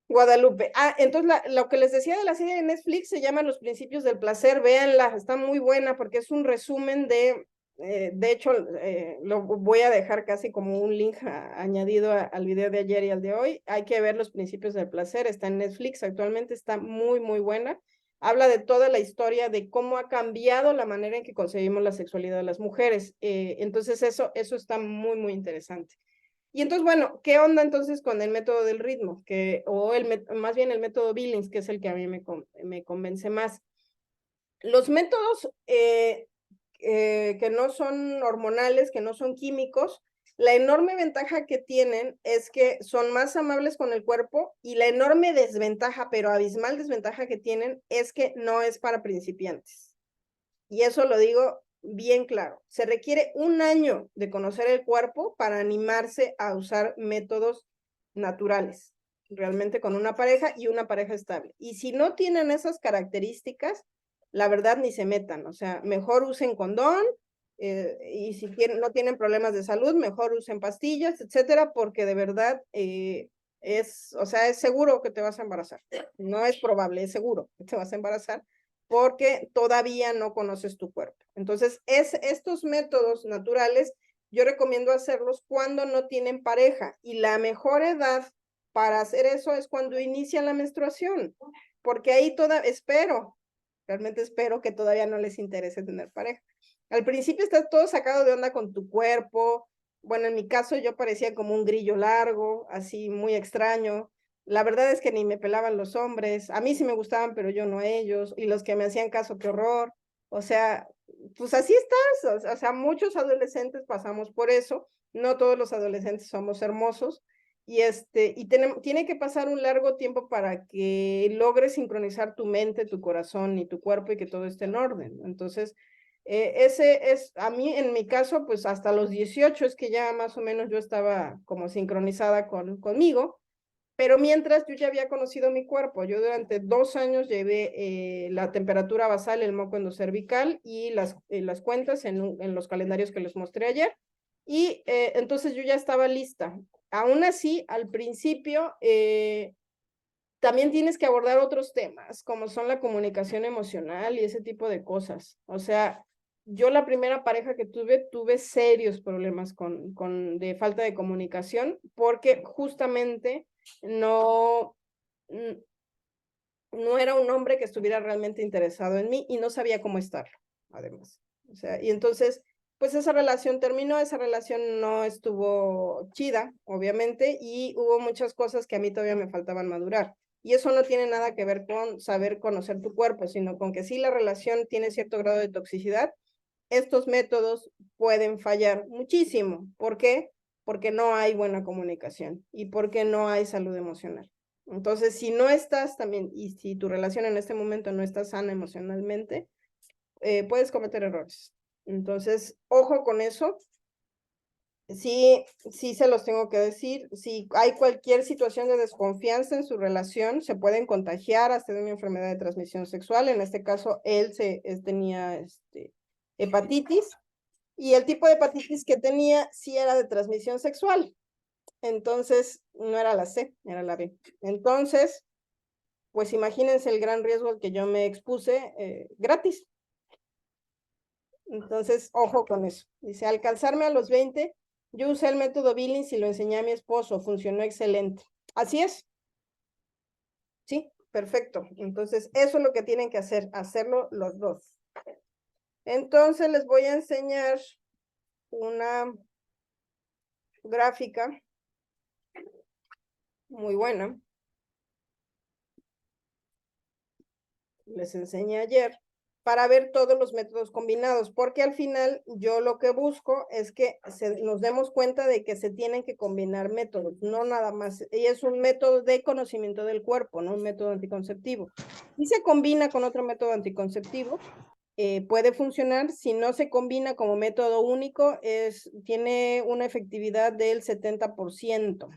Guadalupe. Entonces lo que les decía de la serie de Netflix se llama Los Principios del Placer, véanla, está muy buena porque es un resumen de hecho, lo voy a dejar casi como un link añadido al video de ayer y al de hoy. Hay que ver Los Principios del Placer, está en Netflix actualmente, está muy, muy buena. Habla de toda la historia de cómo ha cambiado la manera en que concebimos la sexualidad de las mujeres. Entonces eso está muy, muy interesante. Y entonces, bueno, ¿qué onda entonces con el método del ritmo? Más bien el método Billings, que es el que a mí me convence más. Los métodos que no son hormonales, que no son químicos, la enorme ventaja que tienen es que son más amables con el cuerpo y la enorme desventaja, pero abismal desventaja que tienen es que no es para principiantes. Y eso lo digo bien claro. Se requiere un año de conocer el cuerpo para animarse a usar métodos naturales, realmente con una pareja y una pareja estable. Y si no tienen esas características, la verdad ni se metan, o sea, mejor usen condón, y si no tienen problemas de salud, mejor usen pastillas, etcétera, porque de verdad o sea, es seguro que te vas a embarazar. No es probable, es seguro que te vas a embarazar porque todavía no conoces tu cuerpo. Entonces, estos métodos naturales, yo recomiendo hacerlos cuando no tienen pareja y la mejor edad para hacer eso es cuando inicia la menstruación, porque ahí realmente espero que todavía no les interese tener pareja. Al principio estás todo sacado de onda con tu cuerpo. Bueno, en mi caso yo parecía como un grillo largo, así muy extraño. La verdad es que ni me pelaban los hombres. A mí sí me gustaban, pero yo no a ellos. Y los que me hacían caso, qué horror. O sea, pues así estás. O sea, muchos adolescentes pasamos por eso. No todos los adolescentes somos hermosos. Y tiene que pasar un largo tiempo para que logres sincronizar tu mente, tu corazón y tu cuerpo y que todo esté en orden. Entonces, a mí, en mi caso, pues hasta los 18 es que ya más o menos yo estaba como sincronizada conmigo, pero mientras yo ya había conocido mi cuerpo. Yo durante 2 años llevé la temperatura basal, el moco endocervical y las cuentas en los calendarios que les mostré ayer. Y entonces yo ya estaba lista. Aún así, al principio, también tienes que abordar otros temas, como son la comunicación emocional y ese tipo de cosas. O sea, yo la primera pareja que tuve serios problemas de falta de comunicación, porque justamente no era un hombre que estuviera realmente interesado en mí y no sabía cómo estarlo, además. O sea, y entonces, pues esa relación terminó, esa relación no estuvo chida, obviamente, y hubo muchas cosas que a mí todavía me faltaban madurar. Y eso no tiene nada que ver con saber conocer tu cuerpo, sino con que si la relación tiene cierto grado de toxicidad, estos métodos pueden fallar muchísimo. ¿Por qué? Porque no hay buena comunicación y porque no hay salud emocional. Entonces, si no estás también, y si tu relación en este momento no está sana emocionalmente, puedes cometer errores. Entonces, ojo con eso. Sí, sí se los tengo que decir. Si hay cualquier situación de desconfianza en su relación, se pueden contagiar hasta de una enfermedad de transmisión sexual. En este caso, él tenía hepatitis, y el tipo de hepatitis que tenía sí era de transmisión sexual. Entonces, no era la C, era la B. Entonces, pues imagínense el gran riesgo al que yo me expuse gratis. Entonces, ojo con eso. Dice, al casarme a los 20, yo usé el método Billings y lo enseñé a mi esposo. Funcionó excelente. Así es. Sí, perfecto. Entonces, eso es lo que tienen que hacer, hacerlo los dos. Entonces, les voy a enseñar una gráfica muy buena. Les enseñé ayer para ver todos los métodos combinados, porque al final yo lo que busco es que nos demos cuenta de que se tienen que combinar métodos, no nada más, y es un método de conocimiento del cuerpo, no un método anticonceptivo. Y se combina con otro método anticonceptivo, puede funcionar. Si no se combina como método único, tiene una efectividad del 70%.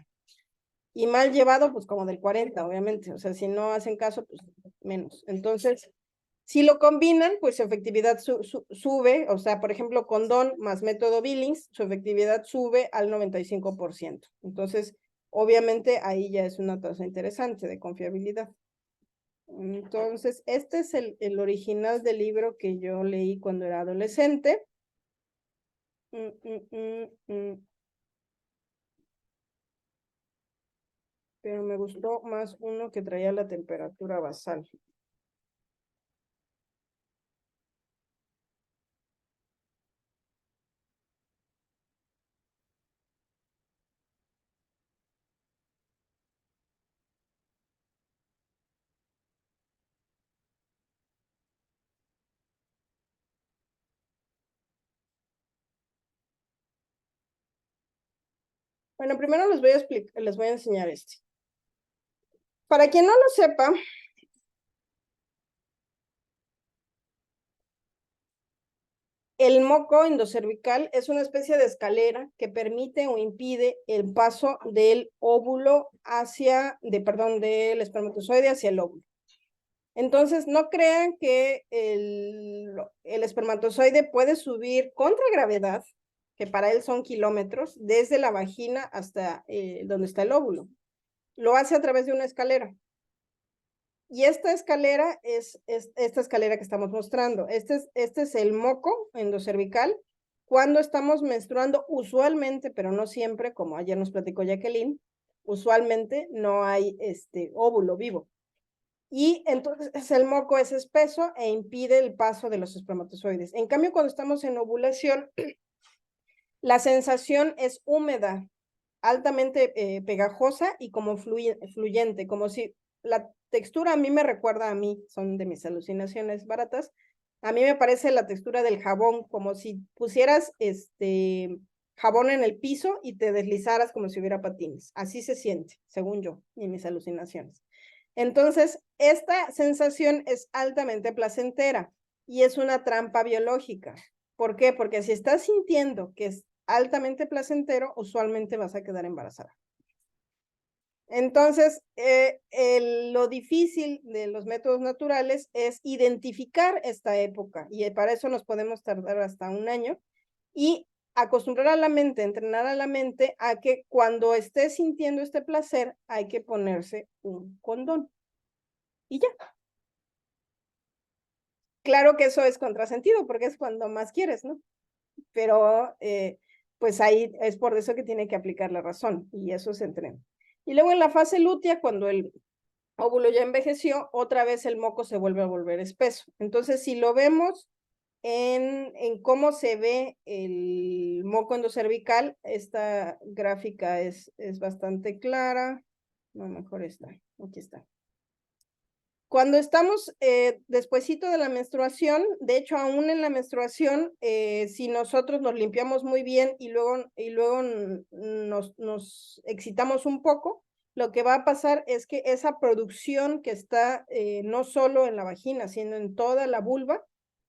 Y mal llevado, pues como del 40, obviamente. O sea, si no hacen caso, pues menos. Entonces, si lo combinan, pues su efectividad sube. O sea, por ejemplo, condón más método Billings, su efectividad sube al 95%. Entonces, obviamente, ahí ya es una tasa interesante de confiabilidad. Entonces, este es el original del libro que yo leí cuando era adolescente. Pero me gustó más uno que traía la temperatura basal. Bueno, primero les voy a enseñar este. Para quien no lo sepa, el moco endocervical es una especie de escalera que permite o impide el paso del óvulo del espermatozoide hacia el óvulo. Entonces, no crean que el espermatozoide puede subir contra gravedad, que para él son kilómetros, desde la vagina hasta donde está el óvulo. Lo hace a través de una escalera. Y esta escalera es esta escalera que estamos mostrando. Este es el moco endocervical. Cuando estamos menstruando, usualmente, pero no siempre, como ayer nos platicó Jacqueline, usualmente no hay óvulo vivo. Y entonces el moco es espeso e impide el paso de los espermatozoides. En cambio, cuando estamos en ovulación, la sensación es húmeda, altamente pegajosa y como fluyente, como si la textura a mí me recuerda a mí, son de mis alucinaciones baratas, a mí me parece la textura del jabón, como si pusieras jabón en el piso y te deslizaras como si hubiera patines. Así se siente, según yo, y mis alucinaciones. Entonces, esta sensación es altamente placentera y es una trampa biológica. ¿Por qué? Porque si estás sintiendo que es altamente placentero, usualmente vas a quedar embarazada. Entonces, lo difícil de los métodos naturales es identificar esta época y para eso nos podemos tardar hasta un año y acostumbrar a la mente, entrenar a la mente a que cuando esté sintiendo este placer hay que ponerse un condón. Y ya. Claro que eso es contrasentido porque es cuando más quieres, ¿no? Pero pues ahí es por eso que tiene que aplicar la razón y eso se entrena. Y luego en la fase lútea, cuando el óvulo ya envejeció, otra vez el moco se vuelve a volver espeso. Entonces, si lo vemos en cómo se ve el moco endocervical, esta gráfica es bastante clara. No, mejor está. Aquí está. Cuando estamos despuesito de la menstruación, de hecho, aún en la menstruación, si nosotros nos limpiamos muy bien y luego nos excitamos un poco, lo que va a pasar es que esa producción que está no solo en la vagina, sino en toda la vulva,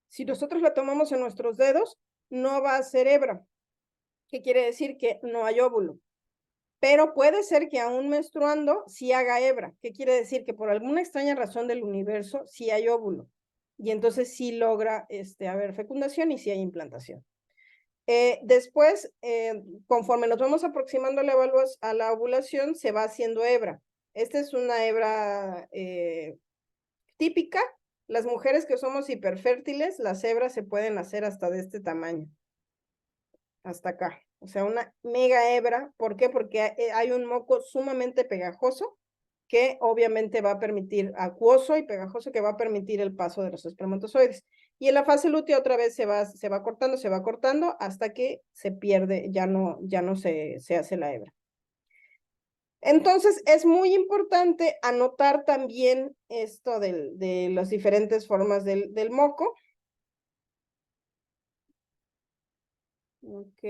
si nosotros la tomamos en nuestros dedos, no va a ser hebra. ¿Qué quiere decir? Que no hay óvulo. Pero puede ser que aún menstruando sí haga hebra. ¿Qué quiere decir? Que por alguna extraña razón del universo sí hay óvulo. Y entonces sí logra haber fecundación y sí hay implantación. Después, conforme nos vamos aproximando a la ovulación, se va haciendo hebra. Esta es una hebra típica. Las mujeres que somos hiperfértiles, las hebras se pueden hacer hasta de este tamaño. Hasta acá. O sea, una mega hebra. ¿Por qué? Porque hay un moco sumamente pegajoso que obviamente va a permitir, acuoso y pegajoso, que va a permitir el paso de los espermatozoides. Y en la fase lútea otra vez se va cortando hasta que se pierde, ya no se hace la hebra. Entonces, es muy importante anotar también esto de las diferentes formas del moco. Ok.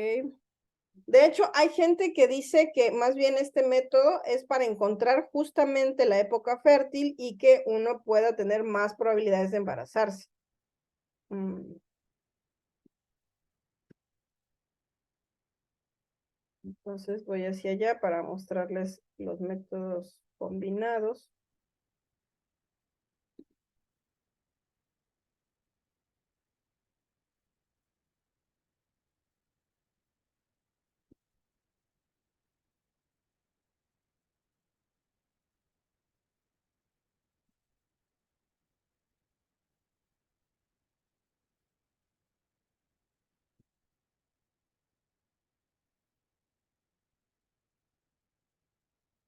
De hecho, hay gente que dice que más bien este método es para encontrar justamente la época fértil y que uno pueda tener más probabilidades de embarazarse. Entonces voy hacia allá para mostrarles los métodos combinados.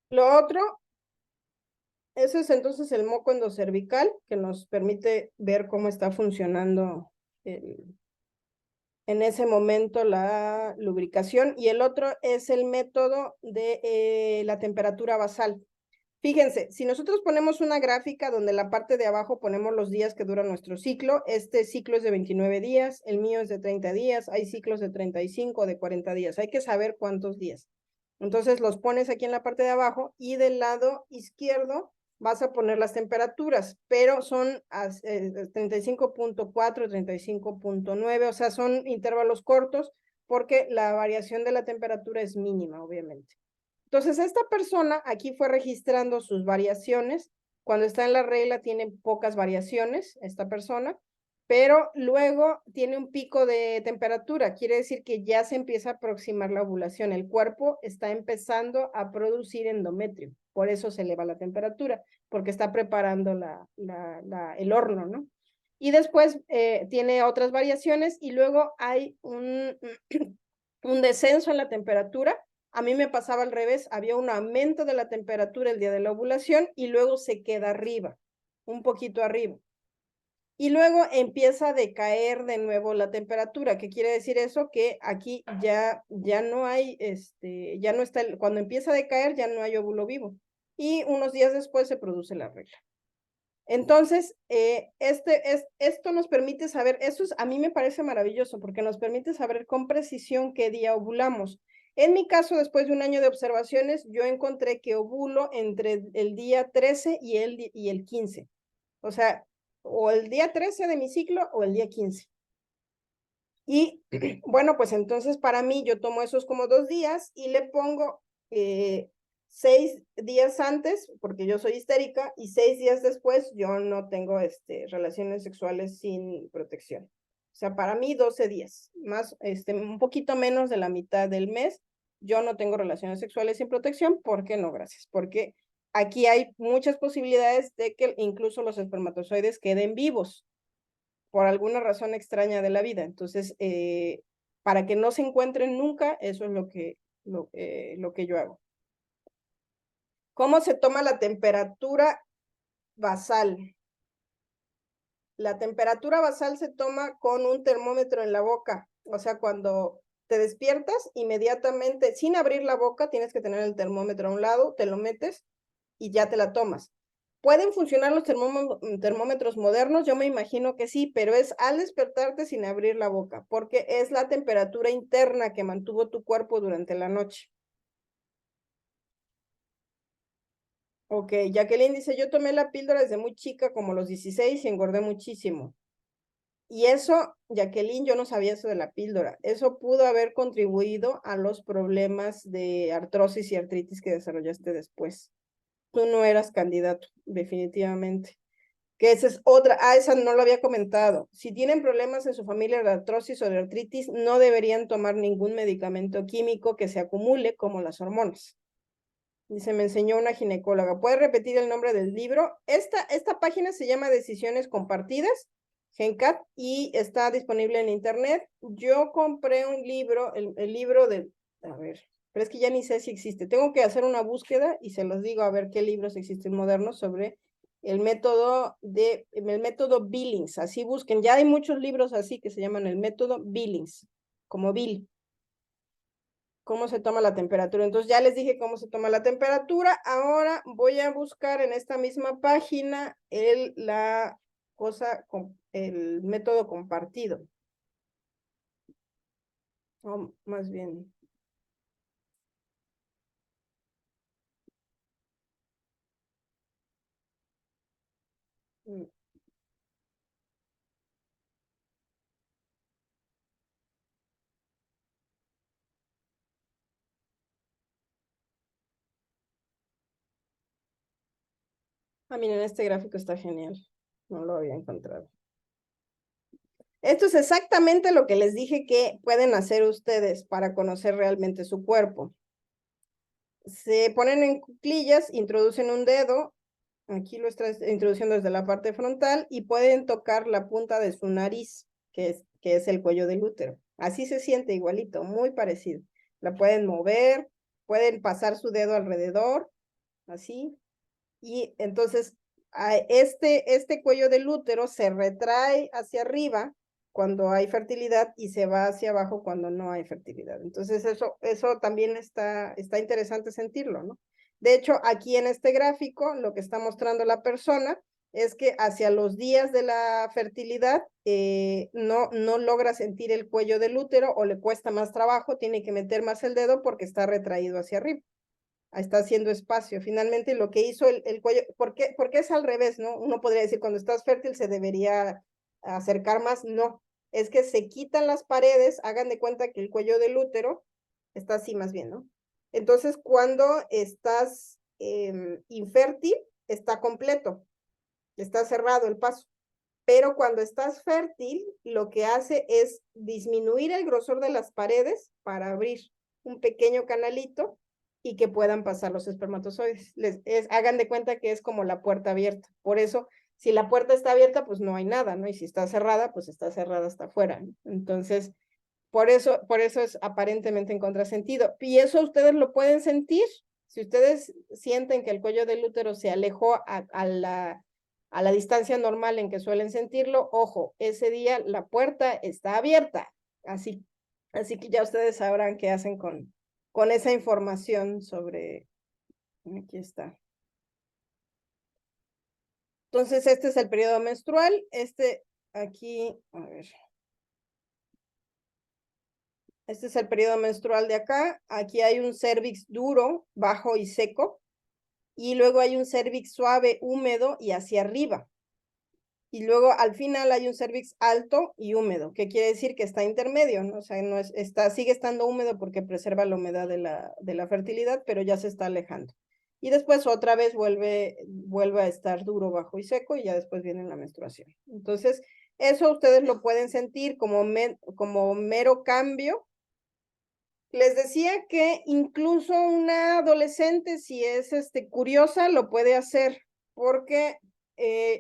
Lo otro, ese es entonces el moco endocervical, que nos permite ver cómo está funcionando en ese momento la lubricación. Y el otro es el método de la temperatura basal. Fíjense, si nosotros ponemos una gráfica donde la parte de abajo ponemos los días que dura nuestro ciclo, este ciclo es de 29 días, el mío es de 30 días, hay ciclos de 35, de 40 días, hay que saber cuántos días. Entonces los pones aquí en la parte de abajo y del lado izquierdo vas a poner las temperaturas, pero son 35.4, 35.9, o sea, son intervalos cortos porque la variación de la temperatura es mínima, obviamente. Entonces, esta persona aquí fue registrando sus variaciones. Cuando está en la regla tiene pocas variaciones, esta persona, pero luego tiene un pico de temperatura. Quiere decir que ya se empieza a aproximar la ovulación. El cuerpo está empezando a producir endometrio. Por eso se eleva la temperatura, porque está preparando el horno, ¿no? Y después tiene otras variaciones y luego hay un descenso en la temperatura. A mí me pasaba al revés, había un aumento de la temperatura el día de la ovulación y luego se queda arriba, un poquito arriba. Y luego empieza a decaer de nuevo la temperatura. ¿Qué quiere decir eso? Que aquí ya no hay, ya no está, cuando empieza a decaer ya no hay óvulo vivo. Y unos días después se produce la regla. Entonces, esto nos permite saber, a mí me parece maravilloso porque nos permite saber con precisión qué día ovulamos. En mi caso, después de un año de observaciones, yo encontré que ovulo entre el día 13 y el 15. O sea, o el día 13 de mi ciclo o el día 15. Y bueno, pues entonces para mí yo tomo esos como 2 días y le pongo 6 días antes, porque yo soy histérica, y 6 días después yo no tengo relaciones sexuales sin protección. O sea, para mí 12 días, más, un poquito menos de la mitad del mes, yo no tengo relaciones sexuales sin protección. ¿Por qué no? Gracias. Porque aquí hay muchas posibilidades de que incluso los espermatozoides queden vivos por alguna razón extraña de la vida. Entonces, para que no se encuentren nunca, eso es lo que yo hago. ¿Cómo se toma la temperatura basal? La temperatura basal se toma con un termómetro en la boca. O sea, cuando te despiertas, inmediatamente, sin abrir la boca, tienes que tener el termómetro a un lado, te lo metes y ya te la tomas. ¿Pueden funcionar los termómetros modernos? Yo me imagino que sí, pero es al despertarte sin abrir la boca, porque es la temperatura interna que mantuvo tu cuerpo durante la noche. Ok, Jacqueline dice, yo tomé la píldora desde muy chica, como los 16, y engordé muchísimo. Y eso, Jacqueline, yo no sabía eso de la píldora. Eso pudo haber contribuido a los problemas de artrosis y artritis que desarrollaste después. Tú no eras candidato, definitivamente. Que esa es otra, esa no lo había comentado. Si tienen problemas en su familia de artrosis o de artritis, no deberían tomar ningún medicamento químico que se acumule como las hormonas. Dice, me enseñó una ginecóloga. ¿Puede repetir el nombre del libro? Esta página se llama Decisiones Compartidas, GenCat, y está disponible en internet. Yo compré un libro, el libro de, a ver, pero es que ya ni sé si existe. Tengo que hacer una búsqueda y se los digo a ver qué libros existen modernos sobre el método Billings. Así busquen. Ya hay muchos libros así que se llaman el método Billings, como Bill. Cómo se toma la temperatura. Entonces ya les dije cómo se toma la temperatura. Ahora voy a buscar en esta misma página el método compartido. O más bien. Miren, este gráfico está genial. No lo había encontrado. Esto es exactamente lo que les dije que pueden hacer ustedes para conocer realmente su cuerpo. Se ponen en cuclillas, introducen un dedo, aquí lo está introduciendo desde la parte frontal, y pueden tocar la punta de su nariz, que es el cuello del útero. Así se siente igualito, muy parecido. La pueden mover, pueden pasar su dedo alrededor, así, y entonces este cuello del útero se retrae hacia arriba cuando hay fertilidad y se va hacia abajo cuando no hay fertilidad. Entonces eso también está interesante sentirlo, ¿no? De hecho, aquí en este gráfico, lo que está mostrando la persona es que hacia los días de la fertilidad no logra sentir el cuello del útero o le cuesta más trabajo, tiene que meter más el dedo porque está retraído hacia arriba. Está haciendo espacio. Finalmente lo que hizo el cuello, porque es al revés, ¿no? Uno podría decir, cuando estás fértil se debería acercar más. No, es que se quitan las paredes, hagan de cuenta que el cuello del útero está así más bien, ¿no? Entonces, cuando estás infértil, está completo, está cerrado el paso. Pero cuando estás fértil, lo que hace es disminuir el grosor de las paredes para abrir un pequeño canalito y que puedan pasar los espermatozoides. Hagan de cuenta que es como la puerta abierta. Por eso, si la puerta está abierta, pues no hay nada, ¿no? Y si está cerrada, pues está cerrada hasta afuera, ¿no? Entonces, por eso es aparentemente en contrasentido. Y eso ustedes lo pueden sentir. Si ustedes sienten que el cuello del útero se alejó a la distancia normal en que suelen sentirlo, ojo, ese día la puerta está abierta. Así que ya ustedes sabrán qué hacen con esa información sobre... Aquí está. Entonces, este es el periodo menstrual. Aquí, a ver. Este es el periodo menstrual de acá. Aquí hay un cérvix duro, bajo y seco. Y luego hay un cérvix suave, húmedo y hacia arriba. Y luego al final hay un cérvix alto y húmedo, que quiere decir que está intermedio, ¿no? O sea, no sigue estando húmedo porque preserva la humedad de la fertilidad, pero ya se está alejando. Y después otra vez vuelve a estar duro, bajo y seco, y ya después viene la menstruación. Entonces, eso ustedes lo pueden sentir como mero cambio. Les decía que incluso una adolescente, si es curiosa, lo puede hacer, porque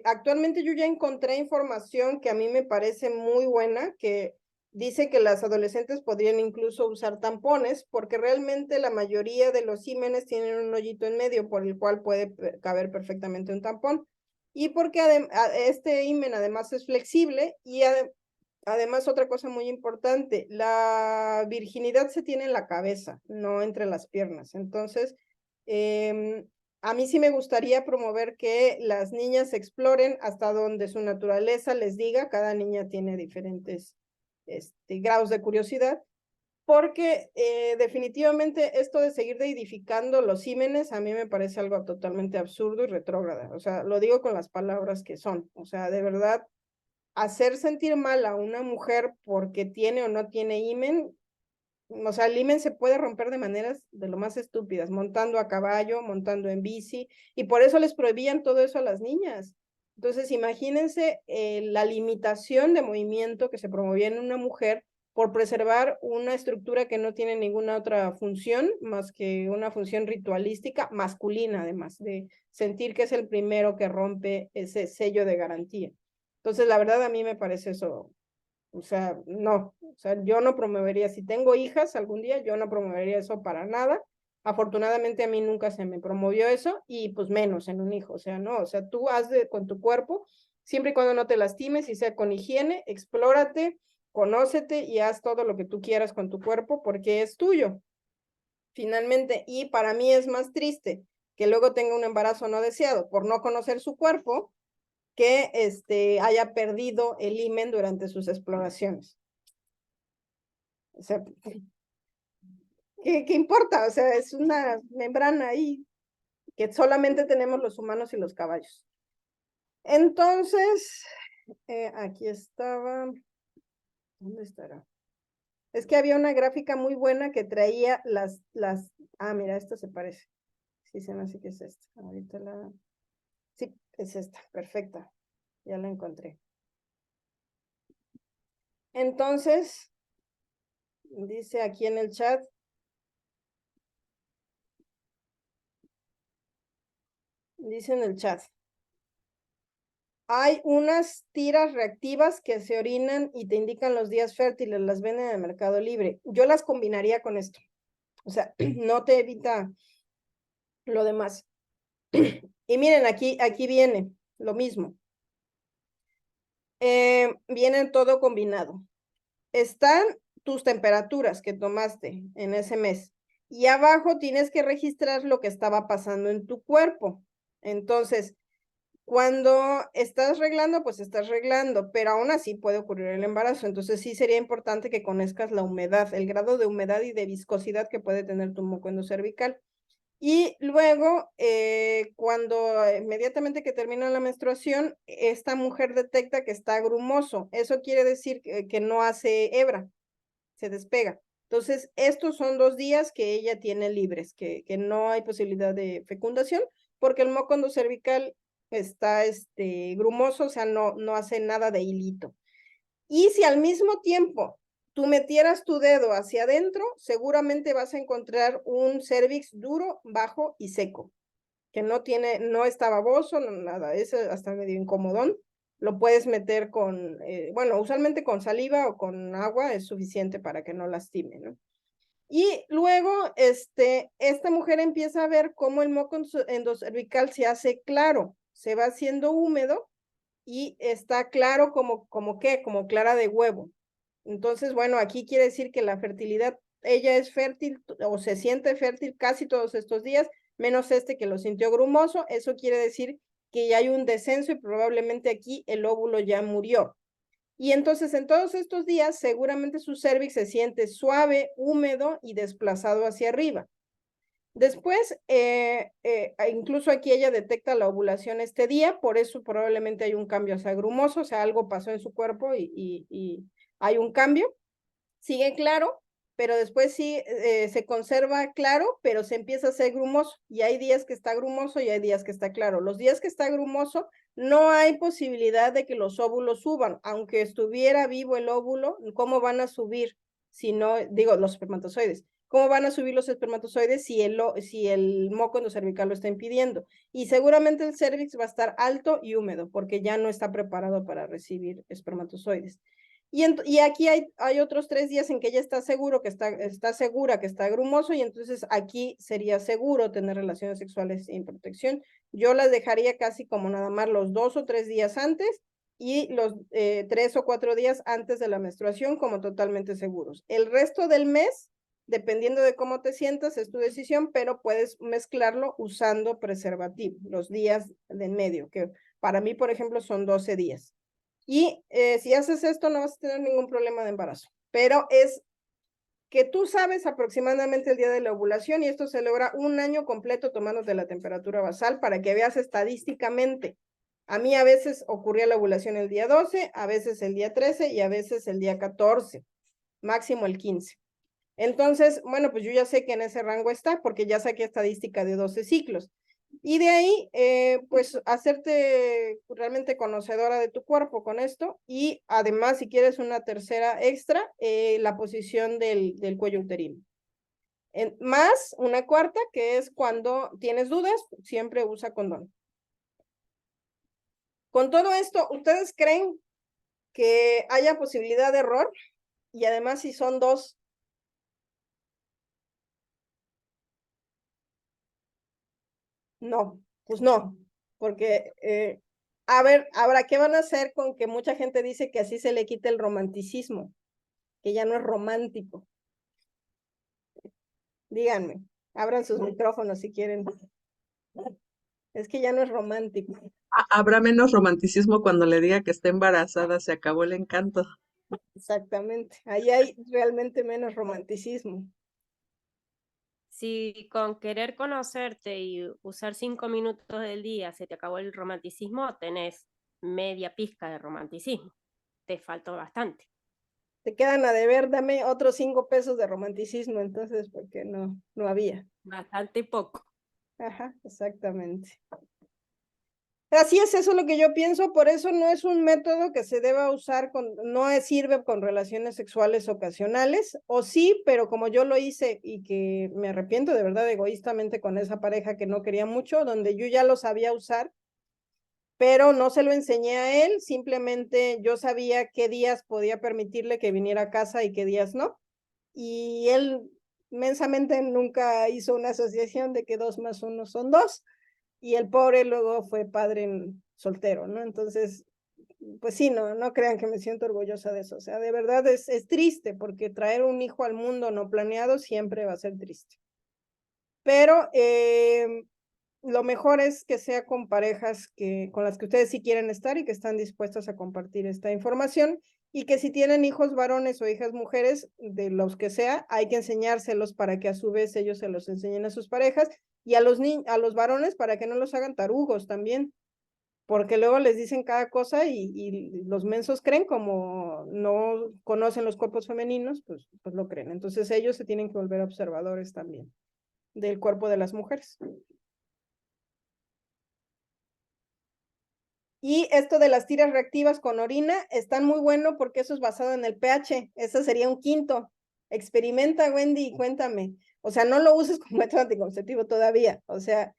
actualmente yo ya encontré información que a mí me parece muy buena, que dice que las adolescentes podrían incluso usar tampones, porque realmente la mayoría de los ímenes tienen un hoyito en medio por el cual puede caber perfectamente un tampón. Y porque este ímen además es flexible y además, otra cosa muy importante, la virginidad se tiene en la cabeza, no entre las piernas. Entonces, a mí sí me gustaría promover que las niñas exploren hasta donde su naturaleza les diga. Cada niña tiene diferentes grados de curiosidad, porque definitivamente esto de seguir deidificando los ímenes a mí me parece algo totalmente absurdo y retrógrada. O sea, lo digo con las palabras que son. O sea, de verdad, hacer sentir mal a una mujer porque tiene o no tiene himen, o sea, el himen se puede romper de maneras de lo más estúpidas, montando a caballo, montando en bici, y por eso les prohibían todo eso a las niñas. Entonces, imagínense la limitación de movimiento que se promovía en una mujer por preservar una estructura que no tiene ninguna otra función más que una función ritualística masculina, además de sentir que es el primero que rompe ese sello de garantía. Entonces, la verdad a mí me parece eso, o sea, no, o sea, yo no promovería, si tengo hijas algún día, yo no promovería eso para nada. Afortunadamente a mí nunca se me promovió eso y pues menos en un hijo, o sea, no, o sea, tú haz con tu cuerpo, siempre y cuando no te lastimes y sea con higiene, explórate, conócete y haz todo lo que tú quieras con tu cuerpo porque es tuyo, finalmente. Y para mí es más triste que luego tenga un embarazo no deseado por no conocer su cuerpo que haya perdido el himen durante sus exploraciones. O sea, ¿qué importa? O sea, es una membrana ahí que solamente tenemos los humanos y los caballos. Entonces, aquí estaba, ¿dónde estará? Es que había una gráfica muy buena que traía mira, esta se parece. Sí, se me hace que es esta. Ahorita sí, es esta, perfecta. Ya la encontré. Entonces, dice aquí en el chat, dice en el chat, hay unas tiras reactivas que se orinan y te indican los días fértiles, las venden en el Mercado Libre. Yo las combinaría con esto. O sea, no te evita lo demás. Y miren, aquí viene lo mismo. Viene todo combinado. Están tus temperaturas que tomaste en ese mes. Y abajo tienes que registrar lo que estaba pasando en tu cuerpo. Entonces, cuando estás reglando, pues estás reglando, pero aún así puede ocurrir el embarazo. Entonces sí sería importante que conozcas la humedad, el grado de humedad y de viscosidad que puede tener tu moco endocervical. Y luego, cuando inmediatamente que termina la menstruación, esta mujer detecta que está grumoso. Eso quiere decir que no hace hebra, se despega. Entonces, estos son 2 días que ella tiene libres, que no hay posibilidad de fecundación, porque el moco endocervical está grumoso, o sea, no hace nada de hilito. Y si al mismo tiempo tú metieras tu dedo hacia adentro, seguramente vas a encontrar un cérvix duro, bajo y seco, que no está baboso, no, nada, es hasta medio incomodón. Lo puedes meter con, bueno, usualmente con saliva o con agua es suficiente para que no lastime, ¿no? Y luego, esta mujer empieza a ver cómo el moco endocervical se hace claro, se va haciendo húmedo y está claro como clara de huevo. Entonces, bueno, aquí quiere decir que la fertilidad, ella es fértil o se siente fértil casi todos estos días, menos que lo sintió grumoso. Eso quiere decir que ya hay un descenso y probablemente aquí el óvulo ya murió. Y entonces en todos estos días seguramente su cérvix se siente suave, húmedo y desplazado hacia arriba. Después, incluso aquí ella detecta la ovulación este día, por eso probablemente hay un cambio hacia grumoso, o sea, algo pasó en su cuerpo y hay un cambio. Sigue claro, pero después sí se conserva claro, pero se empieza a hacer grumoso. Y hay días que está grumoso y hay días que está claro. Los días que está grumoso, no hay posibilidad de que los óvulos suban. Aunque estuviera vivo el óvulo, ¿cómo van a subir? Si no, digo, los espermatozoides. ¿Cómo van a subir los espermatozoides si el moco endocervical lo está impidiendo? Y seguramente el cérvix va a estar alto y húmedo porque ya no está preparado para recibir espermatozoides. Y aquí hay otros 3 días en que ella está segura que está grumoso y entonces aquí sería seguro tener relaciones sexuales sin protección. Yo las dejaría casi como nada más los 2 o 3 días antes y los 3 o 4 días antes de la menstruación como totalmente seguros. El resto del mes, dependiendo de cómo te sientas, es tu decisión, pero puedes mezclarlo usando preservativo, los días de en medio, que para mí, por ejemplo, son 12 días. Y si haces esto no vas a tener ningún problema de embarazo, pero es que tú sabes aproximadamente el día de la ovulación y esto se logra 1 año completo tomándote la temperatura basal para que veas estadísticamente. A mí a veces ocurría la ovulación el día 12, a veces el día 13 y a veces el día 14, máximo el 15. Entonces, bueno, pues yo ya sé que en ese rango está porque ya saqué estadística de 12 ciclos. Y de ahí, pues, hacerte realmente conocedora de tu cuerpo con esto. Y además, si quieres una tercera extra, la posición del cuello uterino. Más una cuarta, que es cuando tienes dudas, siempre usa condón. Con todo esto, ¿ustedes creen que haya posibilidad de error? Y además, si son dos. No, pues no, porque, a ver, ahora, ¿qué van a hacer con que mucha gente dice que así se le quita el romanticismo? Que ya no es romántico. Díganme, abran sus micrófonos si quieren. Es que ya no es romántico. Habrá menos romanticismo cuando le diga que está embarazada, se acabó el encanto. Exactamente. Ahí hay realmente menos romanticismo. Si con querer conocerte y usar 5 minutos del día se te acabó el romanticismo, tenés media pizca de romanticismo. Te faltó bastante. Te quedan a deber, dame otros 5 pesos de romanticismo, entonces, porque no había. Bastante poco. Ajá, exactamente. Así es, eso es lo que yo pienso, por eso no es un método que se deba usar sirve con relaciones sexuales ocasionales, o sí, pero como yo lo hice y que me arrepiento de verdad egoístamente con esa pareja que no quería mucho, donde yo ya lo sabía usar, pero no se lo enseñé a él, simplemente yo sabía qué días podía permitirle que viniera a casa y qué días no, y él inmensamente nunca hizo una asociación de que 2 más 1 son 2, y el pobre luego fue padre soltero, ¿no? Entonces, pues sí, no crean que me siento orgullosa de eso, o sea, de verdad es triste, porque traer un hijo al mundo no planeado siempre va a ser triste. Pero lo mejor es que sea con parejas con las que ustedes sí quieren estar y que están dispuestas a compartir esta información, y que si tienen hijos varones o hijas mujeres, de los que sea, hay que enseñárselos para que a su vez ellos se los enseñen a sus parejas, y a los varones para que no los hagan tarugos también, porque luego les dicen cada cosa y los mensos creen, como no conocen los cuerpos femeninos, pues lo creen. Entonces ellos se tienen que volver observadores también del cuerpo de las mujeres. Y esto de las tiras reactivas con orina están muy bueno, porque eso es basado en el pH. Eso sería un quinto. Experimenta, Wendy, y cuéntame. O sea, no lo uses como método anticonceptivo todavía. O sea,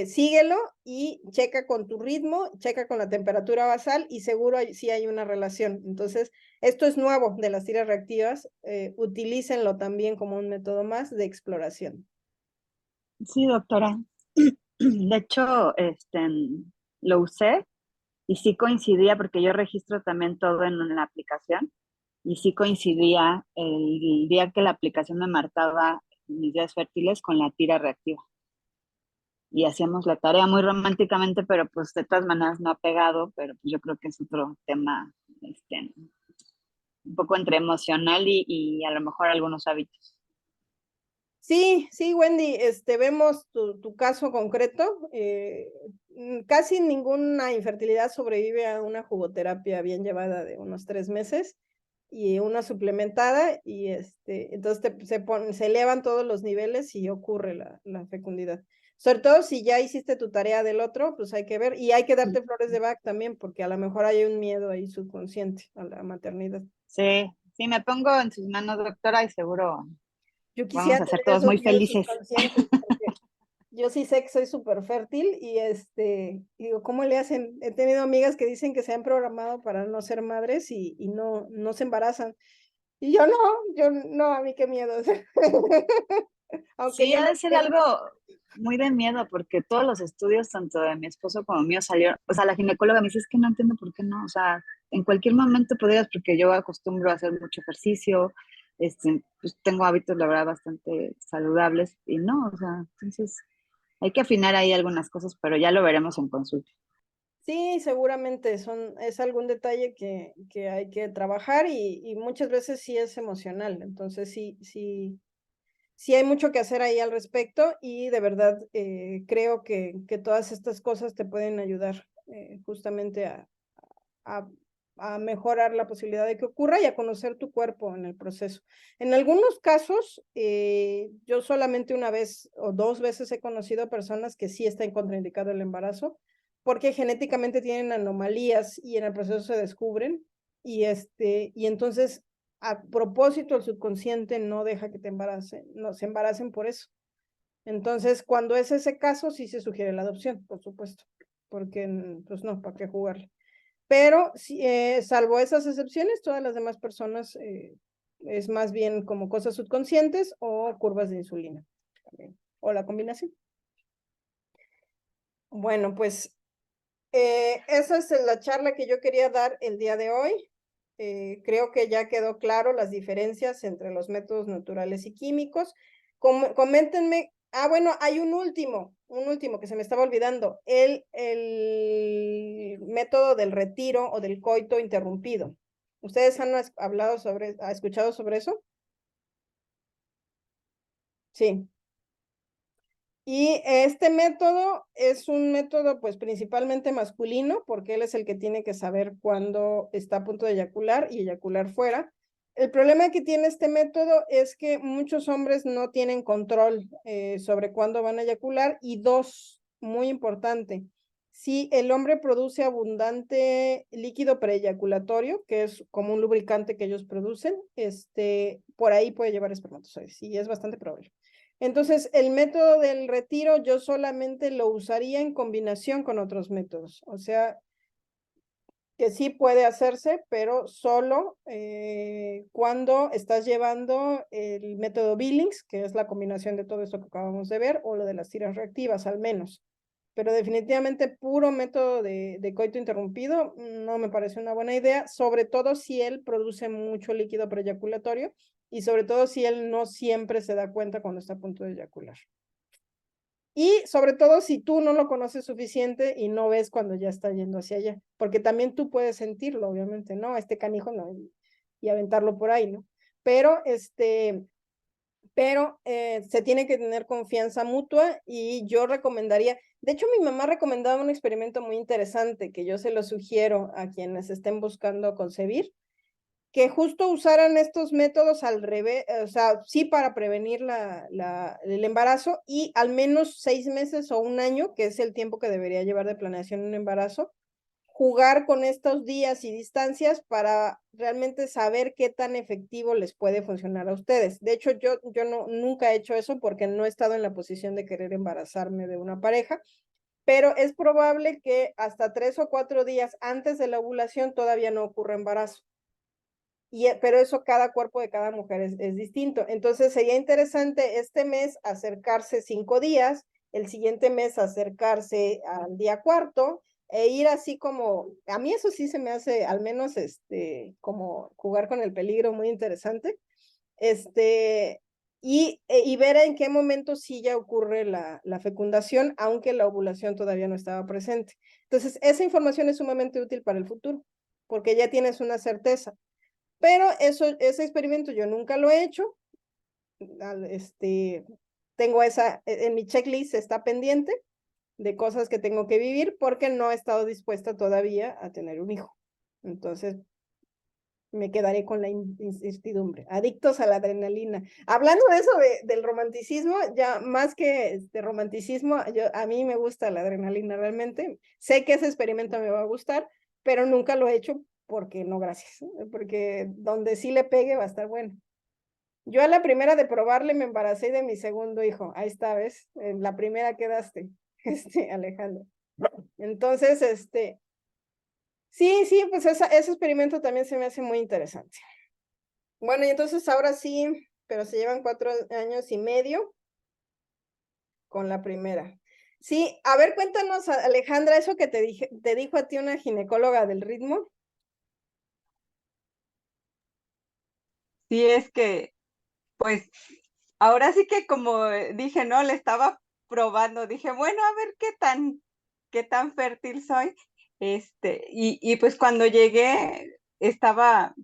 síguelo y checa con tu ritmo, checa con la temperatura basal, y seguro sí hay una relación. Entonces, esto es nuevo de las tiras reactivas. Utilícenlo también como un método más de exploración. Sí, doctora. De hecho, lo usé y sí coincidía, porque yo registro también todo en la aplicación, y sí coincidía el día que la aplicación me marcaba mis días fértiles con la tira reactiva. Y hacíamos la tarea muy románticamente, pero pues de todas maneras no ha pegado, pero pues yo creo que es otro tema, un poco entre emocional y a lo mejor algunos hábitos. Sí, Wendy, vemos tu caso concreto. Casi ninguna infertilidad sobrevive a una jugoterapia bien llevada de unos 3 meses y una suplementada, y entonces se elevan todos los niveles y ocurre la fecundidad. Sobre todo si ya hiciste tu tarea del otro, pues hay que ver, y hay que darte flores de Bach también, porque a lo mejor hay un miedo ahí subconsciente a la maternidad. Sí, me pongo en sus manos, doctora, y seguro Yo vamos quisiera a ser tener todos esos muy miedos felices. subconscientes, porque yo sí sé que soy súper fértil, y digo, ¿cómo le hacen? He tenido amigas que dicen que se han programado para no ser madres y no se embarazan. Y yo no, a mí qué miedo. Aunque Sí, yo ha no de ser quiero. algo muy de miedo, porque todos los estudios, tanto de mi esposo como mío, salieron. O sea, la ginecóloga me dice, es que no entiendo por qué no. O sea, en cualquier momento podrías, porque yo acostumbro a hacer mucho ejercicio, pues tengo hábitos, la verdad, bastante saludables, y no, o sea, entonces hay que afinar ahí algunas cosas, pero ya lo veremos en consulta. Sí, seguramente es algún detalle que hay que trabajar, y muchas veces sí es emocional. Entonces sí hay mucho que hacer ahí al respecto, y de verdad creo que todas estas cosas te pueden ayudar justamente a a mejorar la posibilidad de que ocurra y a conocer tu cuerpo en el proceso. En algunos casos, yo solamente una vez o 2 veces he conocido a personas que sí está contraindicado el embarazo, porque genéticamente tienen anomalías y en el proceso se descubren, y entonces, a propósito, el subconsciente no deja que no se embaracen por eso. Entonces, cuando es ese caso, sí se sugiere la adopción, por supuesto, porque pues no, ¿para qué jugarle? Pero salvo esas excepciones, todas las demás personas es más bien como cosas subconscientes o curvas de insulina también, o la combinación. Bueno, pues esa es la charla que yo quería dar el día de hoy. Creo que ya quedó claro las diferencias entre los métodos naturales y químicos. Coméntenme. Bueno, hay un último que se me estaba olvidando, el método del retiro o del coito interrumpido. ¿Ustedes han escuchado sobre eso? Sí. Y este método es un método pues principalmente masculino, porque él es el que tiene que saber cuándo está a punto de eyacular y eyacular fuera. El problema que tiene este método es que muchos hombres no tienen control sobre cuándo van a eyacular. Y 2, muy importante, si el hombre produce abundante líquido preeyaculatorio, que es como un lubricante que ellos producen, por ahí puede llevar espermatozoides y es bastante probable. Entonces, el método del retiro yo solamente lo usaría en combinación con otros métodos. O sea, que sí puede hacerse, pero solo cuando estás llevando el método Billings, que es la combinación de todo esto que acabamos de ver, o lo de las tiras reactivas, al menos. Pero definitivamente puro método de coito interrumpido no me parece una buena idea, sobre todo si él produce mucho líquido preeyaculatorio y sobre todo si él no siempre se da cuenta cuando está a punto de eyacular. Y sobre todo si tú no lo conoces suficiente y no ves cuando ya está yendo hacia allá, porque también tú puedes sentirlo, obviamente, ¿no? Este canijo no, y aventarlo por ahí, ¿no? Pero se tiene que tener confianza mutua y yo recomendaría, de hecho mi mamá recomendaba un experimento muy interesante que yo se lo sugiero a quienes estén buscando concebir, que justo usaran estos métodos al revés, o sea, sí para prevenir el embarazo y al menos 6 meses o 1 año, que es el tiempo que debería llevar de planeación un embarazo, jugar con estos días y distancias para realmente saber qué tan efectivo les puede funcionar a ustedes. De hecho, yo nunca he hecho eso porque no he estado en la posición de querer embarazarme de una pareja, pero es probable que hasta 3 o 4 días antes de la ovulación todavía no ocurra embarazo. Pero eso cada cuerpo de cada mujer es distinto. Entonces sería interesante este mes acercarse 5 días, el siguiente mes acercarse al día 4 e ir así como, a mí eso sí se me hace al menos como jugar con el peligro muy interesante, y ver en qué momento sí ya ocurre la fecundación, aunque la ovulación todavía no estaba presente. Entonces esa información es sumamente útil para el futuro, porque ya tienes una certeza. Pero ese experimento yo nunca lo he hecho. Tengo en mi checklist está pendiente de cosas que tengo que vivir porque no he estado dispuesta todavía a tener un hijo. Entonces, me quedaré con la incertidumbre. Adictos a la adrenalina. Hablando de eso del romanticismo, ya más que romanticismo, a mí me gusta la adrenalina realmente. Sé que ese experimento me va a gustar, pero nunca lo he hecho porque no, gracias. Porque donde sí le pegue va a estar bueno. Yo a la primera de probarle me embaracé de mi segundo hijo. Ahí está, ¿ves? En la primera quedaste, Alejandro. Entonces, sí, pues ese experimento también se me hace muy interesante. Bueno, y entonces ahora sí, pero se llevan 4 años y medio con la primera. Sí, a ver, cuéntanos, Alejandra, eso que te dijo a ti una ginecóloga del ritmo. Sí, es que, pues, ahora sí que como dije, no, le estaba probando, dije, bueno, a ver qué tan fértil soy. Y pues cuando llegué,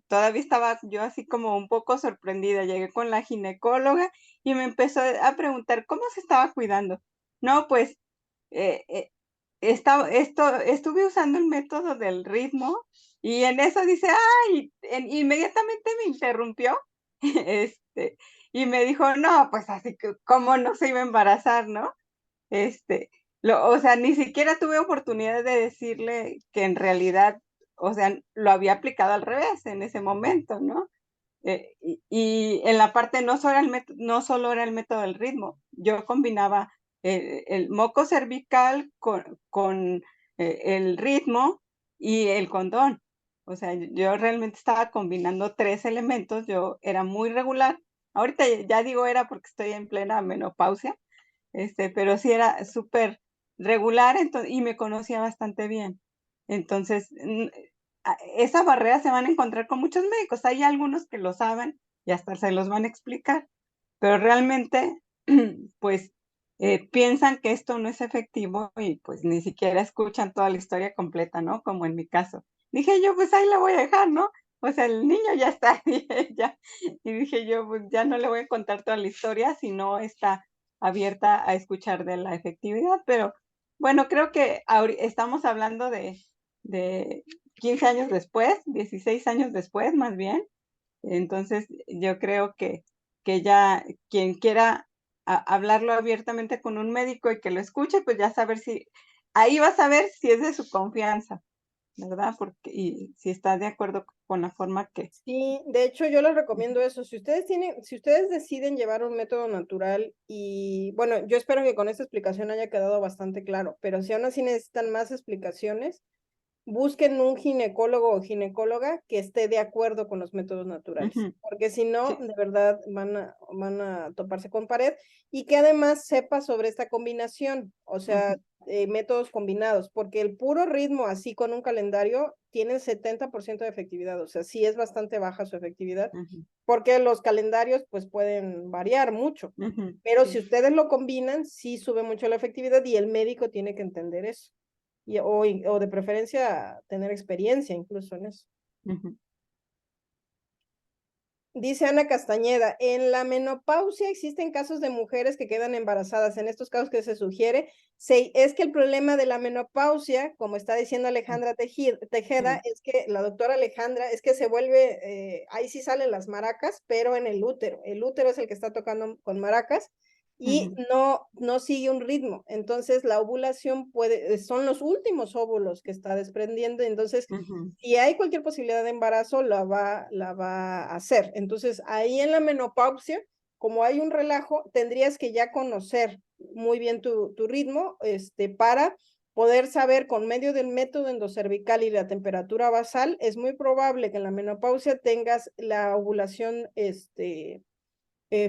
todavía estaba yo así como un poco sorprendida. Llegué con la ginecóloga y me empezó a preguntar cómo se estaba cuidando. No, pues, estuve usando el método del ritmo Y en eso dice, ay, inmediatamente me interrumpió, y me dijo, no, pues así que, ¿cómo no se iba a embarazar, no? O sea, ni siquiera tuve oportunidad de decirle que en realidad, o sea, lo había aplicado al revés en ese momento, ¿no? Y en la parte no solo era el método del ritmo, yo combinaba el moco cervical con el ritmo y el condón. O sea, yo realmente estaba combinando 3 elementos, yo era muy regular. Ahorita ya digo era porque estoy en plena menopausia, pero sí era súper regular y me conocía bastante bien. Entonces, esa barrera se van a encontrar con muchos médicos. Hay algunos que lo saben y hasta se los van a explicar, pero realmente, pues, piensan que esto no es efectivo y pues ni siquiera escuchan toda la historia completa, ¿no? Como en mi caso. Dije yo, pues ahí la voy a dejar, ¿no? O sea, el niño ya está, y dije yo, pues ya no le voy a contar toda la historia si no está abierta a escuchar de la efectividad, pero bueno, creo que estamos hablando de 15 años después, 16 años después más bien. Entonces yo creo que ya quien quiera hablarlo abiertamente con un médico y que lo escuche, pues ya ahí vas a ver si es de su confianza, ¿verdad? Y si está de acuerdo con la forma que... Sí, de hecho yo les recomiendo eso. Si ustedes deciden llevar un método natural y, bueno, yo espero que con esta explicación haya quedado bastante claro, pero si aún así necesitan más explicaciones, busquen un ginecólogo o ginecóloga que esté de acuerdo con los métodos naturales, Ujú, porque si no, sí, de verdad van a toparse con pared y que además sepa sobre esta combinación, o sea, ujú, métodos combinados, porque el puro ritmo así con un calendario tiene el 70% de efectividad, o sea, sí es bastante baja su efectividad, ujú, porque los calendarios pues pueden variar mucho, ujú, pero si sí, ustedes lo combinan, sí sube mucho la efectividad y el médico tiene que entender eso o de preferencia tener experiencia incluso en eso. ujú. Dice Ana Castañeda, en la menopausia existen casos de mujeres que quedan embarazadas. En estos casos que se sugiere, es que el problema de la menopausia, como está diciendo Alejandra Tejeda, Sí, es que la doctora Alejandra, es que se vuelve, ahí sí salen las maracas, pero en el útero. El útero es el que está tocando con maracas y ujú, no sigue un ritmo. Entonces la ovulación son los últimos óvulos que está desprendiendo. Entonces, ujú, si hay cualquier posibilidad de embarazo, la va a hacer. Entonces, ahí en la menopausia, como hay un relajo, tendrías que ya conocer muy bien tu ritmo, para poder saber con medio del método endocervical y la temperatura basal, es muy probable que en la menopausia tengas la ovulación,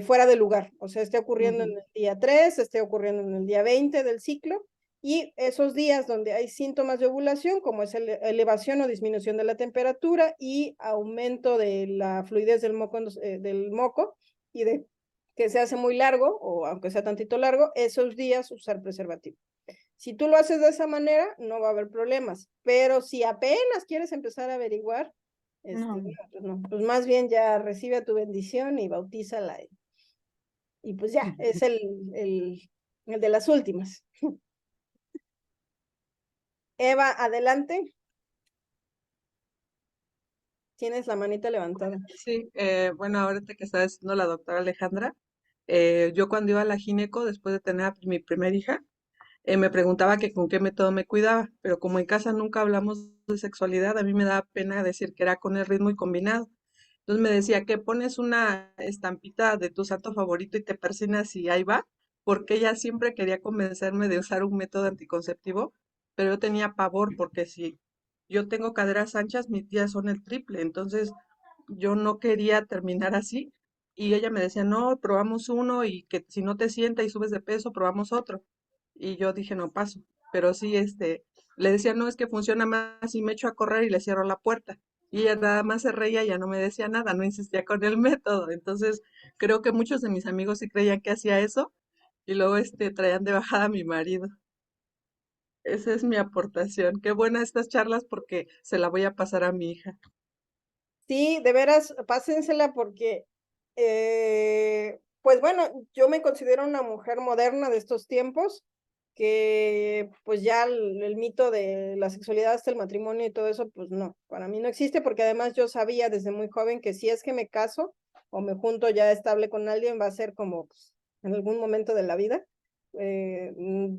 fuera de lugar, o sea, esté ocurriendo en ujú, el día 3, esté ocurriendo en el día 20 del ciclo, y esos días donde hay síntomas de ovulación, como es elevación o disminución de la temperatura y aumento de la fluidez del moco y de que se hace muy largo o aunque sea tantito largo, esos días usar preservativo. Si tú lo haces de esa manera, no va a haber problemas, pero si apenas quieres empezar a averiguar, no, no, pues no, pues más bien ya recibe tu bendición y bautízala y pues ya, es el de las últimas. Eva, adelante. Tienes la manita levantada. Sí, bueno, ahorita que está diciendo la doctora Alejandra, yo cuando iba a la gineco, después de tener a mi primera hija, me preguntaba que con qué método me cuidaba, pero como en casa nunca hablamos de sexualidad, a mí me daba pena decir que era con el ritmo y combinado. Entonces me decía que pones una estampita de tu santo favorito y te persinas y ahí va, porque ella siempre quería convencerme de usar un método anticonceptivo, pero yo tenía pavor porque si yo tengo caderas anchas, mis días son el triple, entonces yo no quería terminar así y ella me decía, no, probamos uno y que si no te sienta y subes de peso, probamos otro. Y yo dije, no paso, pero sí, le decía, no, es que funciona más y me echo a correr y le cierro la puerta. Y ella nada más se reía, ya no me decía nada, no insistía con el método. Entonces, creo que muchos de mis amigos sí creían que hacía eso y luego traían de bajada a mi marido. Esa es mi aportación. Qué buena estas charlas porque se la voy a pasar a mi hija. Sí, de veras, pásensela porque, pues bueno, yo me considero una mujer moderna de estos tiempos que pues ya el mito de la sexualidad hasta el matrimonio y todo eso, pues no, para mí no existe, porque además yo sabía desde muy joven que si es que me caso o me junto ya estable con alguien, va a ser como pues, en algún momento de la vida,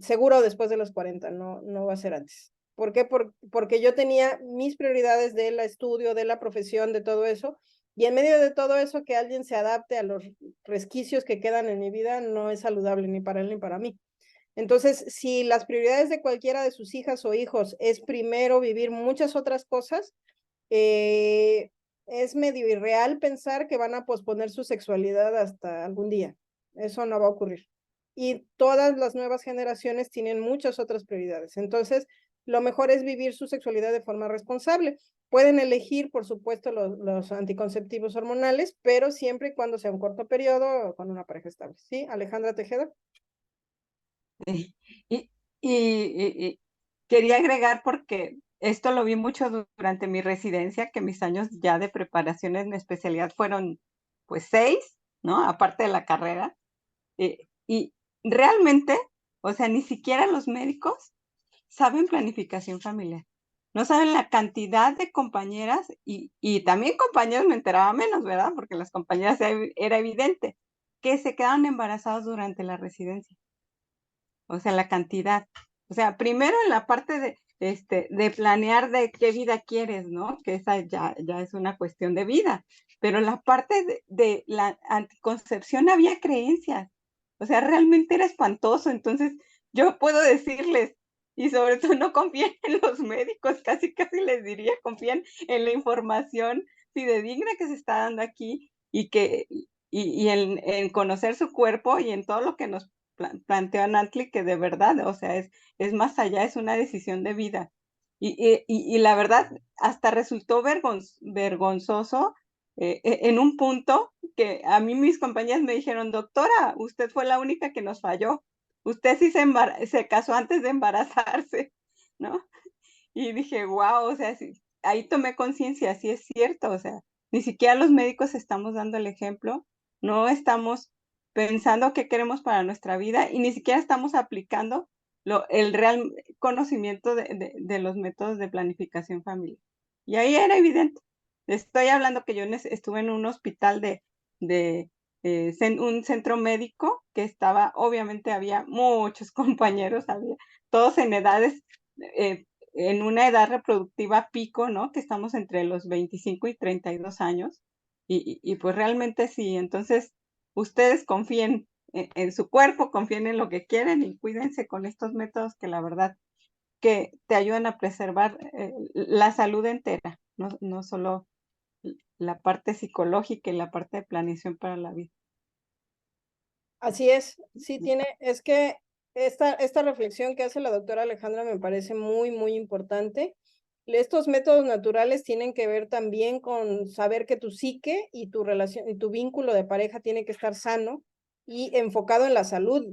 seguro después de los 40, no va a ser antes. ¿Por qué? Porque yo tenía mis prioridades del estudio, de la profesión, de todo eso, y en medio de todo eso que alguien se adapte a los resquicios que quedan en mi vida no es saludable ni para él ni para mí. Entonces, si las prioridades de cualquiera de sus hijas o hijos es primero vivir muchas otras cosas, es medio irreal pensar que van a posponer su sexualidad hasta algún día. Eso no va a ocurrir. Y todas las nuevas generaciones tienen muchas otras prioridades. Entonces, lo mejor es vivir su sexualidad de forma responsable. Pueden elegir, por supuesto, los anticonceptivos hormonales, pero siempre y cuando sea un corto periodo con una pareja estable. ¿Sí, Alejandra Tejeda? Sí. Y quería agregar, porque esto lo vi mucho durante mi residencia, que mis años ya de preparación en especialidad fueron pues 6, ¿no? Aparte de la carrera. Y realmente, o sea, ni siquiera los médicos saben planificación familiar. No saben la cantidad de compañeras y también compañeros, me enteraba menos, ¿verdad? Porque las compañeras era evidente que se quedaban embarazados durante la residencia. O sea, la cantidad. O sea, primero en la parte de planear de qué vida quieres, ¿no? Que esa ya es una cuestión de vida. Pero la parte de la anticoncepción había creencias. O sea, realmente era espantoso. Entonces, yo puedo decirles, y sobre todo no confíen en los médicos, casi les diría, confíen en la información fidedigna que se está dando aquí y en conocer su cuerpo y en todo lo que nos planteó a Nantli, que de verdad, o sea, es más allá, es una decisión de vida. Y la verdad, hasta resultó vergonzoso en un punto que a mí mis compañeras me dijeron, doctora, usted fue la única que nos falló. Usted sí se casó antes de embarazarse, ¿no? Y dije, wow, o sea, sí, ahí tomé conciencia, sí es cierto, o sea, ni siquiera los médicos estamos dando el ejemplo, no estamos pensando qué queremos para nuestra vida y ni siquiera estamos aplicando el real conocimiento de los métodos de planificación familiar. Y ahí era evidente. Estoy hablando que yo estuve en un hospital de un centro médico que estaba, obviamente había muchos compañeros, había todos en edades en una edad reproductiva pico, ¿no? Que estamos entre los 25 y 32 años. Y pues realmente sí, entonces ustedes confíen en su cuerpo, confíen en lo que quieren y cuídense con estos métodos que la verdad que te ayudan a preservar la salud entera, no solo la parte psicológica y la parte de planeación para la vida. Así es, sí es que esta reflexión que hace la doctora Alejandra me parece muy, muy importante. Estos métodos naturales tienen que ver también con saber que tu psique y tu relación y tu vínculo de pareja tiene que estar sano y enfocado en la salud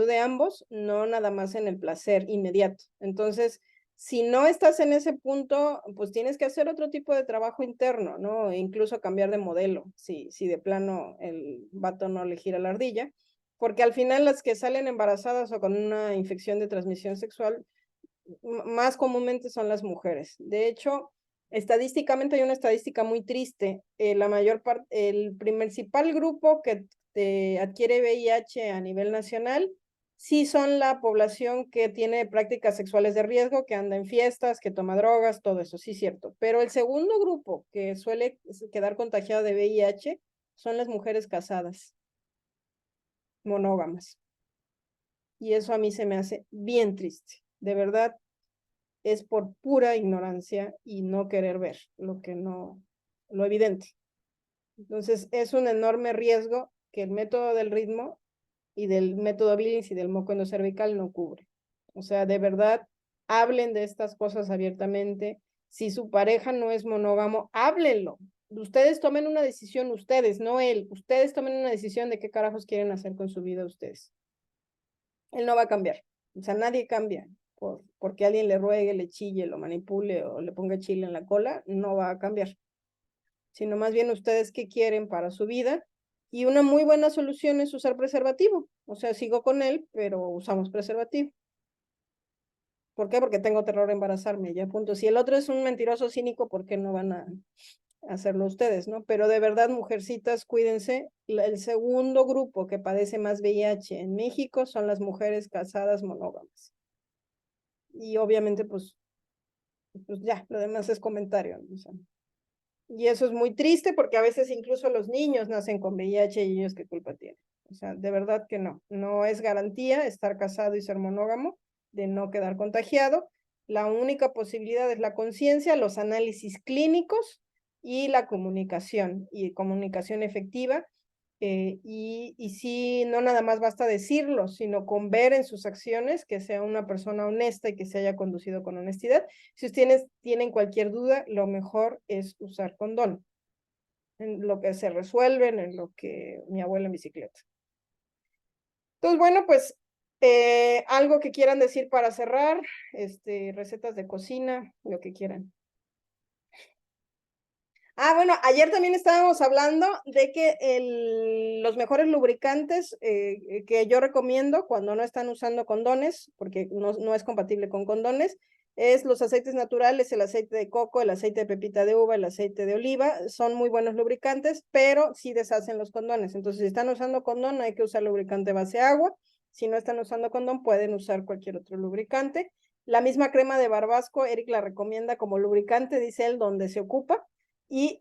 de ambos, no nada más en el placer inmediato. Entonces, si no estás en ese punto, pues tienes que hacer otro tipo de trabajo interno, ¿no? E incluso cambiar de modelo, si de plano el vato no le gira la ardilla, porque al final las que salen embarazadas o con una infección de transmisión sexual, más comúnmente son las mujeres. De hecho, estadísticamente hay una estadística muy triste. La mayor parte, el principal grupo que adquiere VIH a nivel nacional sí son la población que tiene prácticas sexuales de riesgo, que anda en fiestas, que toma drogas, todo eso, sí es cierto. Pero el segundo grupo que suele quedar contagiado de VIH son las mujeres casadas, monógamas. Y eso a mí se me hace bien triste. De verdad, es por pura ignorancia y no querer ver lo evidente. Entonces, es un enorme riesgo que el método del ritmo y del método Billings y del moco endocervical no cubre. O sea, de verdad, hablen de estas cosas abiertamente. Si su pareja no es monógamo, háblenlo. Ustedes tomen una decisión, ustedes, no él. Ustedes tomen una decisión de qué carajos quieren hacer con su vida ustedes. Él no va a cambiar. O sea, nadie cambia porque alguien le ruegue, le chille, lo manipule o le ponga chile en la cola, no va a cambiar. Sino más bien ustedes qué quieren para su vida. Y una muy buena solución es usar preservativo. O sea, sigo con él, pero usamos preservativo. ¿Por qué? Porque tengo terror a embarazarme, ya punto. Si el otro es un mentiroso cínico, ¿por qué no van a hacerlo ustedes, no? Pero de verdad, mujercitas, cuídense. El segundo grupo que padece más VIH en México son las mujeres casadas monógamas. Y obviamente, pues ya, lo demás es comentario, ¿no? O sea, y eso es muy triste porque a veces incluso los niños nacen con VIH y ellos qué culpa tienen. O sea, de verdad que no. No es garantía estar casado y ser monógamo, de no quedar contagiado. La única posibilidad es la conciencia, los análisis clínicos y la comunicación efectiva. Y sí, no nada más basta decirlo, sino con ver en sus acciones que sea una persona honesta y que se haya conducido con honestidad. Si ustedes tienen cualquier duda, lo mejor es usar condón. En lo que se resuelven, en lo que mi abuela en bicicleta. Entonces, bueno, pues algo que quieran decir para cerrar, recetas de cocina, lo que quieran. Ah, bueno, ayer también estábamos hablando de que los mejores lubricantes que yo recomiendo cuando no están usando condones, porque no es compatible con condones, es los aceites naturales, el aceite de coco, el aceite de pepita de uva, el aceite de oliva. Son muy buenos lubricantes, pero sí deshacen los condones. Entonces, si están usando condón, hay que usar lubricante base agua. Si no están usando condón, pueden usar cualquier otro lubricante. La misma crema de Barbasco, Eric la recomienda como lubricante, dice él, donde se ocupa. Y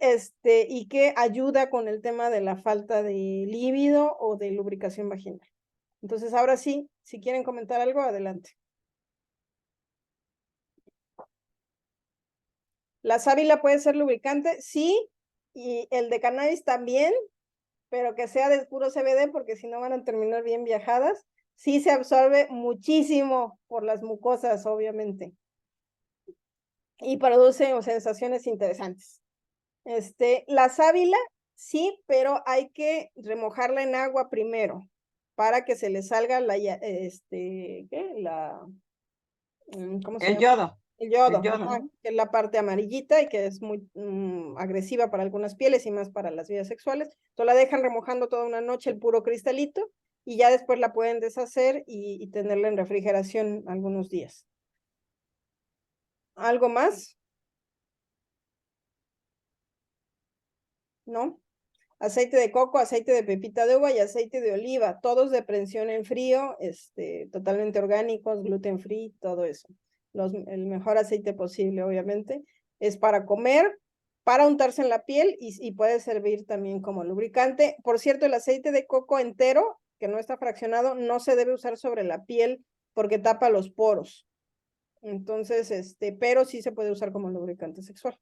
que ayuda con el tema de la falta de líbido o de lubricación vaginal. Entonces, ahora sí, si quieren comentar algo, adelante. La sábila puede ser lubricante, sí, y el de cannabis también, pero que sea de puro CBD, porque si no van a terminar bien viajadas. Sí se absorbe muchísimo por las mucosas, obviamente, y produce sensaciones interesantes. La sábila, sí, pero hay que remojarla en agua primero para que se le salga ¿qué? ¿Cómo se El llama? yodo. El yodo, El yodo, ajá, ¿no? que es la parte amarillita y que es muy agresiva para algunas pieles y más para las vías sexuales. Entonces la dejan remojando toda una noche el puro cristalito y ya después la pueden deshacer y tenerla en refrigeración algunos días. ¿Algo más? ¿No? Aceite de coco, aceite de pepita de uva y aceite de oliva, todos de prensión en frío, totalmente orgánicos, gluten free, todo eso. El mejor aceite posible, obviamente, es para comer, para untarse en la piel y puede servir también como lubricante. Por cierto, el aceite de coco entero, que no está fraccionado, no se debe usar sobre la piel porque tapa los poros. Entonces, pero sí se puede usar como lubricante sexual.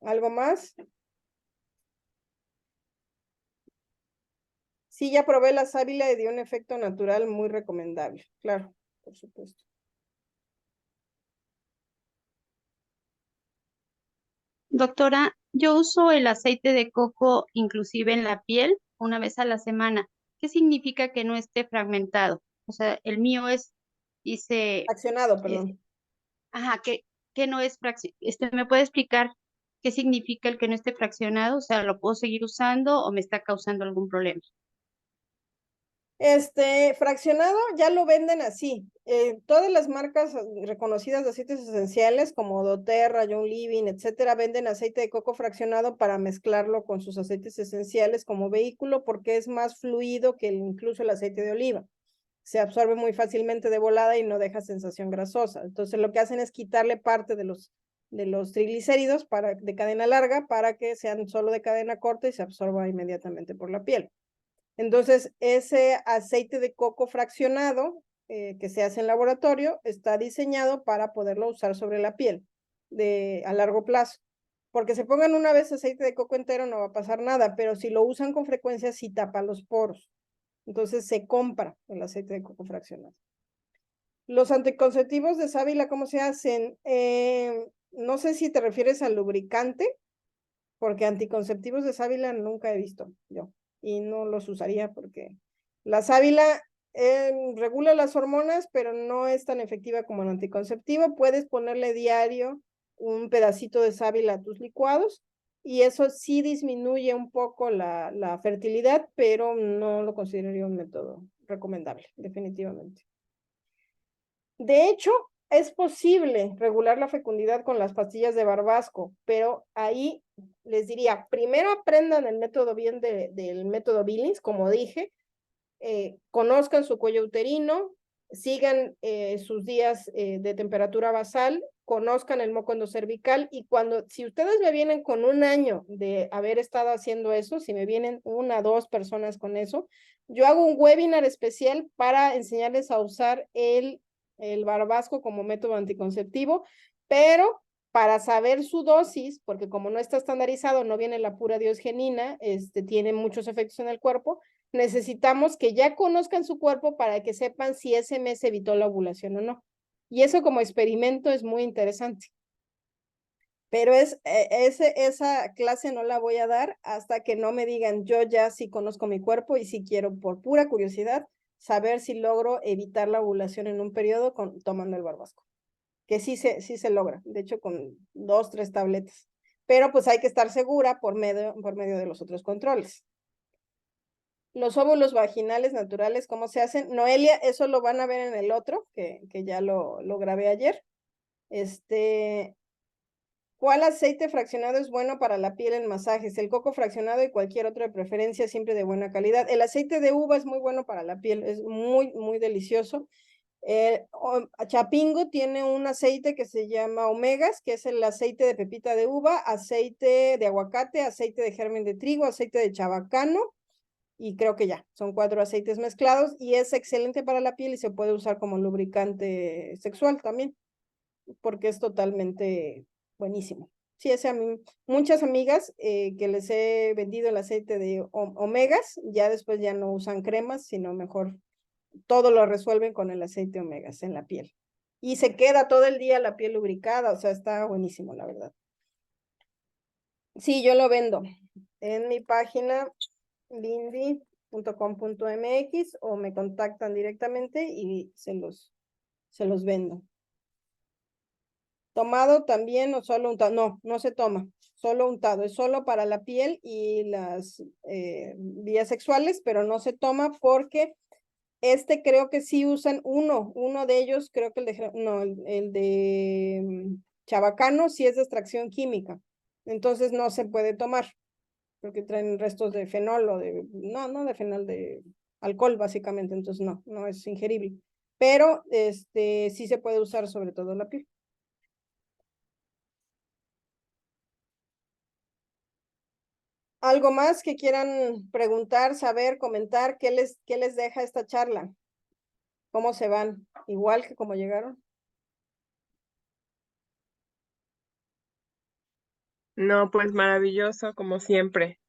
¿Algo más? Sí, ya probé la sábila y dio un efecto natural muy recomendable. Claro, por supuesto. Doctora, yo uso el aceite de coco inclusive en la piel una vez a la semana. ¿Qué significa que no esté fragmentado? O sea, el mío dice, Accionado, eh, perdón. ajá, que no es ¿me puede explicar qué significa el que no esté fraccionado? O sea, ¿lo puedo seguir usando o me está causando algún problema? Fraccionado ya lo venden así. Todas las marcas reconocidas de aceites esenciales como doTERRA, John Living, etcétera, venden aceite de coco fraccionado para mezclarlo con sus aceites esenciales como vehículo porque es más fluido que incluso el aceite de oliva. Se absorbe muy fácilmente de volada y no deja sensación grasosa. Entonces lo que hacen es quitarle parte de los triglicéridos de cadena larga para que sean solo de cadena corta y se absorba inmediatamente por la piel. Entonces, ese aceite de coco fraccionado que se hace en laboratorio está diseñado para poderlo usar sobre la piel a largo plazo. Porque se pongan una vez aceite de coco entero no va a pasar nada, pero si lo usan con frecuencia sí tapa los poros. Entonces se compra el aceite de coco fraccionado. Los anticonceptivos de sábila, ¿cómo se hacen? No sé si te refieres al lubricante, porque anticonceptivos de sábila nunca he visto yo y no los usaría porque la sábila regula las hormonas, pero no es tan efectiva como el anticonceptivo. Puedes ponerle diario un pedacito de sábila a tus licuados y eso sí disminuye un poco la fertilidad, pero no lo consideraría un método recomendable, definitivamente. De hecho, es posible regular la fecundidad con las pastillas de Barbasco, pero ahí les diría, primero aprendan el método bien del método Billings, como dije, conozcan su cuello uterino, sigan sus días de temperatura basal, conozcan el moco endocervical y si ustedes me vienen con 1 año de haber estado haciendo eso, si me vienen 1 o 2 personas con eso, yo hago un webinar especial para enseñarles a usar el Barbasco como método anticonceptivo, pero para saber su dosis, porque como no está estandarizado, no viene la pura diosgenina, tiene muchos efectos en el cuerpo, necesitamos que ya conozcan su cuerpo para que sepan si ese mes evitó la ovulación o no. Y eso como experimento es muy interesante. Pero esa clase no la voy a dar hasta que no me digan, yo ya sí conozco mi cuerpo y sí quiero, por pura curiosidad, saber si logro evitar la ovulación en un periodo tomando el Barbasco. Que sí se logra, de hecho con 2, 3 tabletas. Pero pues hay que estar segura por medio de los otros controles. Los óvulos vaginales naturales, ¿cómo se hacen? Noelia, eso lo van a ver en el otro, que ya lo grabé ayer. ¿Cuál aceite fraccionado es bueno para la piel en masajes? El coco fraccionado y cualquier otro de preferencia, siempre de buena calidad. El aceite de uva es muy bueno para la piel, es muy, muy delicioso. Chapingo tiene un aceite que se llama omegas, que es el aceite de pepita de uva, aceite de aguacate, aceite de germen de trigo, aceite de chabacano, y creo que ya, son 4 aceites mezclados y es excelente para la piel y se puede usar como lubricante sexual también, porque es totalmente buenísimo. Sí, muchas amigas que les he vendido el aceite de omegas, ya después ya no usan cremas, sino mejor todo lo resuelven con el aceite omegas en la piel. Y se queda todo el día la piel lubricada, o sea, está buenísimo, la verdad. Sí, yo lo vendo en mi página lindy.com.mx o me contactan directamente y se los vendo. Tomado también o solo untado, no se toma, solo untado, es solo para la piel y las vías sexuales, pero no se toma porque creo que sí usan uno de ellos, creo que el de chabacano sí es de extracción química, entonces no se puede tomar, porque traen restos de fenol o no de fenol, de alcohol básicamente, entonces no es ingerible, pero sí se puede usar sobre todo la piel. ¿Algo más que quieran preguntar, saber, comentar? ¿Qué les deja esta charla? ¿Cómo se van? ¿Igual que como llegaron? No, pues maravilloso, como siempre.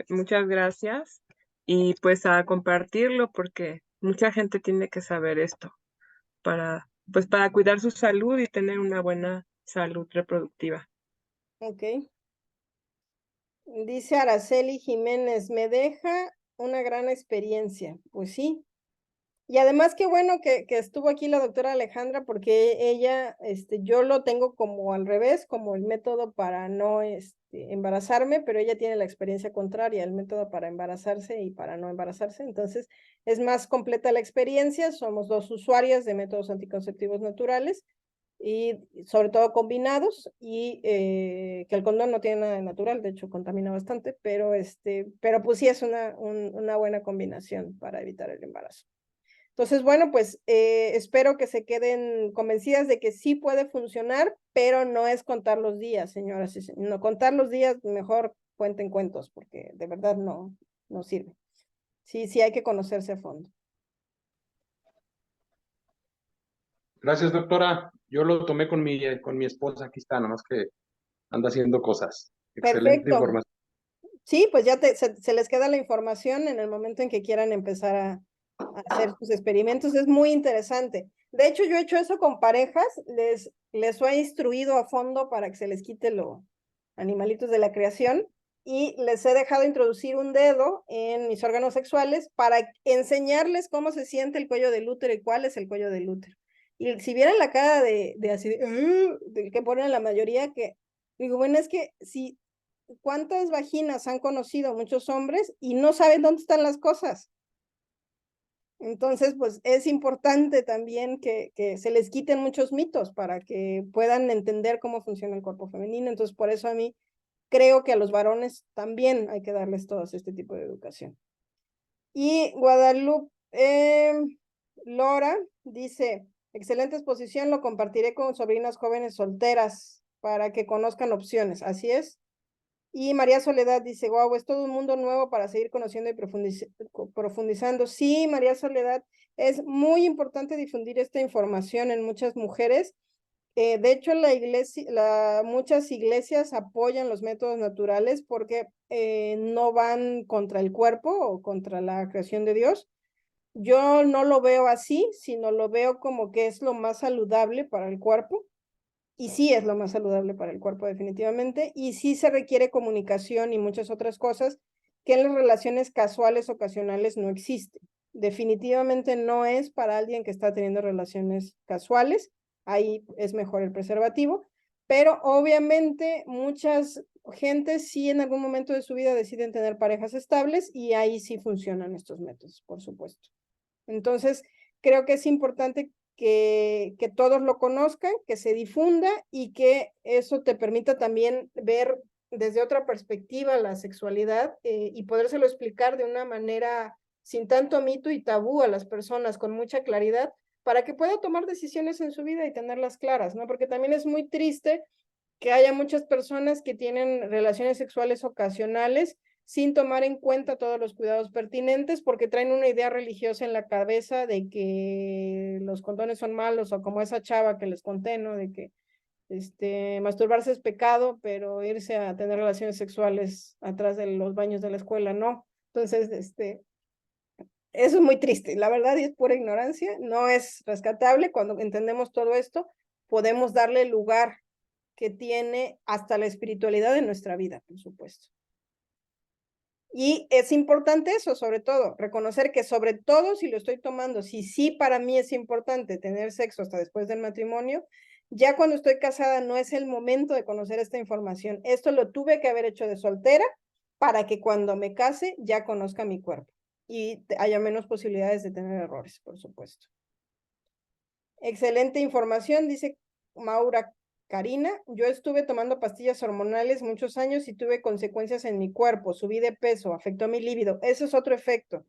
Muchas gracias. Y pues a compartirlo porque mucha gente tiene que saber esto pues para cuidar su salud y tener una buena salud reproductiva. Ok. Dice Araceli Jiménez, me deja una gran experiencia. Pues sí. Y además qué bueno que estuvo aquí la doctora Alejandra, porque ella, yo lo tengo como al revés, como el método para no embarazarme, pero ella tiene la experiencia contraria, el método para embarazarse y para no embarazarse. Entonces, es más completa la experiencia. Somos 2 usuarias de métodos anticonceptivos naturales y sobre todo combinados, y que el condón no tiene nada de natural, de hecho contamina bastante, pero pues sí es una buena combinación para evitar el embarazo. Entonces, bueno, pues espero que se queden convencidas de que sí puede funcionar, pero no es contar los días, señoras y señores. No contar los días, mejor cuenten cuentos, porque de verdad no sirve. Sí hay que conocerse a fondo. Gracias, doctora. Yo lo tomé con mi esposa, aquí está, nomás que anda haciendo cosas. Excelente Perfecto. información. Sí, pues ya se les queda la información en el momento en que quieran empezar a hacer sus experimentos. Es muy interesante. De hecho, yo he hecho eso con parejas, les he instruido a fondo para que se les quite los animalitos de la creación y les he dejado introducir un dedo en mis órganos sexuales para enseñarles cómo se siente el cuello del útero y cuál es el cuello del útero. Y si vieran la cara de así, que ponen la mayoría, que digo, bueno, es que si ¿cuántas vaginas han conocido muchos hombres y no saben dónde están las cosas? Entonces, pues es importante también que se les quiten muchos mitos para que puedan entender cómo funciona el cuerpo femenino. Entonces, por eso a mí creo que a los varones también hay que darles todos este tipo de educación. Y Guadalupe Lora dice, excelente exposición, lo compartiré con sobrinas jóvenes solteras para que conozcan opciones. Así es. Y María Soledad dice, wow, es todo un mundo nuevo para seguir conociendo y profundizando. Sí, María Soledad, es muy importante difundir esta información en muchas mujeres. De hecho, muchas iglesias apoyan los métodos naturales porque no van contra el cuerpo o contra la creación de Dios. Yo no lo veo así, sino lo veo como que es lo más saludable para el cuerpo. Y sí es lo más saludable para el cuerpo definitivamente, y sí se requiere comunicación y muchas otras cosas que en las relaciones casuales ocasionales no existen. Definitivamente no es para alguien que está teniendo relaciones casuales, ahí es mejor el preservativo, pero obviamente muchas gentes sí en algún momento de su vida deciden tener parejas estables y ahí sí funcionan estos métodos, por supuesto. Entonces, creo que es importante que todos lo conozcan, que se difunda y que eso te permita también ver desde otra perspectiva la sexualidad y podérselo explicar de una manera sin tanto mito y tabú a las personas, con mucha claridad, para que pueda tomar decisiones en su vida y tenerlas claras, ¿no? Porque también es muy triste que haya muchas personas que tienen relaciones sexuales ocasionales sin tomar en cuenta todos los cuidados pertinentes porque traen una idea religiosa en la cabeza de que los condones son malos o como esa chava que les conté, ¿no? De que masturbarse es pecado, pero irse a tener relaciones sexuales atrás de los baños de la escuela, no. Entonces, eso es muy triste. La verdad y es pura ignorancia, no es rescatable. Cuando entendemos todo esto, podemos darle el lugar que tiene hasta la espiritualidad en nuestra vida, por supuesto. Y es importante eso, sobre todo, reconocer que sobre todo si lo estoy tomando, si sí para mí es importante tener sexo hasta después del matrimonio, ya cuando estoy casada no es el momento de conocer esta información. Esto lo tuve que haber hecho de soltera para que cuando me case ya conozca mi cuerpo y haya menos posibilidades de tener errores, por supuesto. Excelente información, dice Maura Karina. Yo estuve tomando pastillas hormonales muchos años y tuve consecuencias en mi cuerpo, subí de peso, afectó mi líbido. Ese es otro efecto,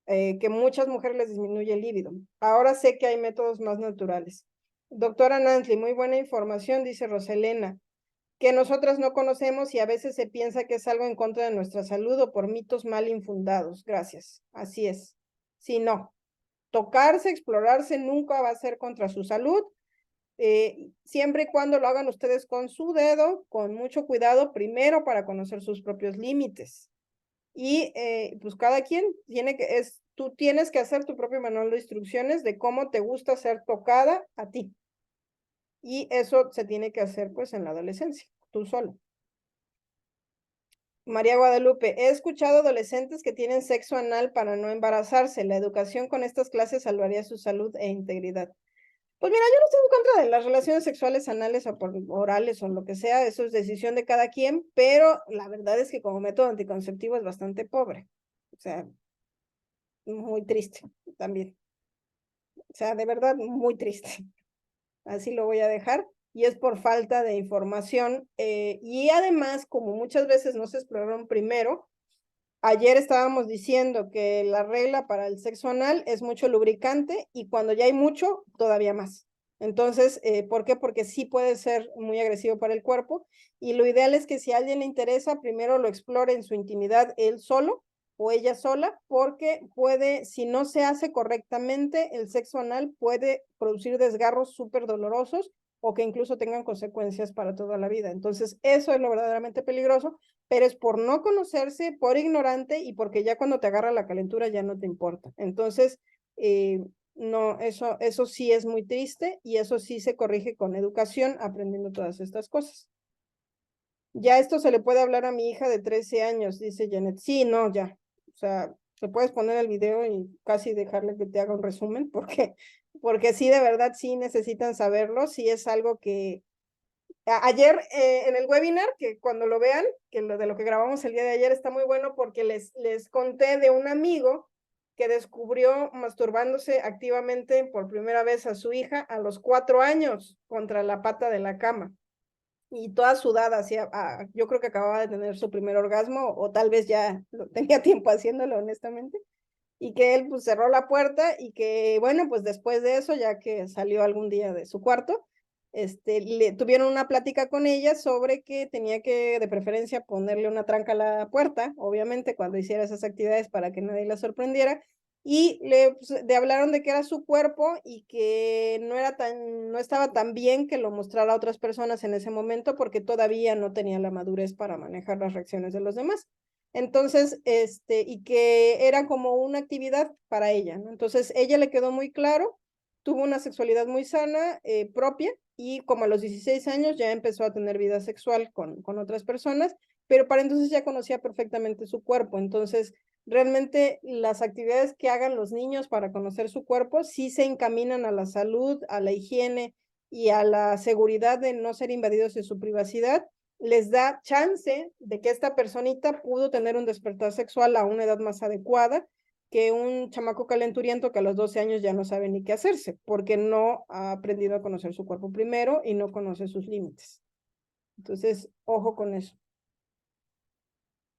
que muchas mujeres les disminuye el líbido. Ahora sé que hay métodos más naturales. Doctora Nantley, muy buena información, dice Roselena, que nosotras no conocemos y a veces se piensa que es algo en contra de nuestra salud o por mitos mal infundados. Gracias. Así es. Sí, no. Tocarse, explorarse nunca va a ser contra su salud, siempre y cuando lo hagan ustedes con su dedo, con mucho cuidado, primero para conocer sus propios límites. Y pues cada quien tú tienes que hacer tu propio manual de instrucciones de cómo te gusta ser tocada a ti. Y eso se tiene que hacer pues en la adolescencia, tú solo. María Guadalupe, he escuchado adolescentes que tienen sexo anal para no embarazarse. La educación con estas clases salvaría su salud e integridad. Pues mira, yo no estoy en contra de las relaciones sexuales anales o orales o lo que sea, eso es decisión de cada quien, pero la verdad es que como método anticonceptivo es bastante pobre. O sea, muy triste también. O sea, de verdad, muy triste. Así lo voy a dejar. Y es por falta de información. Y además, como muchas veces no se exploraron primero, ayer estábamos diciendo que la regla para el sexo anal es mucho lubricante y cuando ya hay mucho, todavía más. Entonces, ¿por qué? Porque sí puede ser muy agresivo para el cuerpo y lo ideal es que si a alguien le interesa, primero lo explore en su intimidad él solo o ella sola, porque puede, si no se hace correctamente, el sexo anal puede producir desgarros súper dolorosos o que incluso tengan consecuencias para toda la vida. Entonces, eso es lo verdaderamente peligroso, pero es por no conocerse, por ignorante y porque ya cuando te agarra la calentura ya no te importa. Entonces, no, eso sí es muy triste y eso sí se corrige con educación, aprendiendo todas estas cosas. Ya esto se le puede hablar a mi hija de 13 años, dice Janet. Sí, no, ya. O sea, te puedes poner el video y casi dejarle que te haga un resumen, porque sí, de verdad, sí necesitan saberlo, sí es algo que... Ayer en el webinar, que cuando lo vean, de lo que grabamos el día de ayer está muy bueno porque les conté de un amigo que descubrió masturbándose activamente por primera vez a su hija a los 4 años contra la pata de la cama. Y toda sudada, hacía, yo creo que acababa de tener su primer orgasmo, o tal vez ya tenía tiempo haciéndolo, honestamente. Y que él pues cerró la puerta y que, bueno, pues después de eso, ya que salió algún día de su cuarto, le tuvieron una plática con ella sobre que tenía que, de preferencia, ponerle una tranca a la puerta, obviamente, cuando hiciera esas actividades para que nadie la sorprendiera, y le hablaron de que era su cuerpo y que no estaba tan bien que lo mostrara a otras personas en ese momento porque todavía no tenía la madurez para manejar las reacciones de los demás. Entonces, y que era como una actividad para ella, ¿no? Entonces, ella le quedó muy claro, tuvo una sexualidad muy sana, propia, y como a los 16 años ya empezó a tener vida sexual con otras personas, pero para entonces ya conocía perfectamente su cuerpo. Entonces, realmente las actividades que hagan los niños para conocer su cuerpo sí se encaminan a la salud, a la higiene y a la seguridad de no ser invadidos en su privacidad. Les da chance de que esta personita pudo tener un despertar sexual a una edad más adecuada que un chamaco calenturiento que a los 12 años ya no sabe ni qué hacerse, porque no ha aprendido a conocer su cuerpo primero y no conoce sus límites. Entonces, ojo con eso.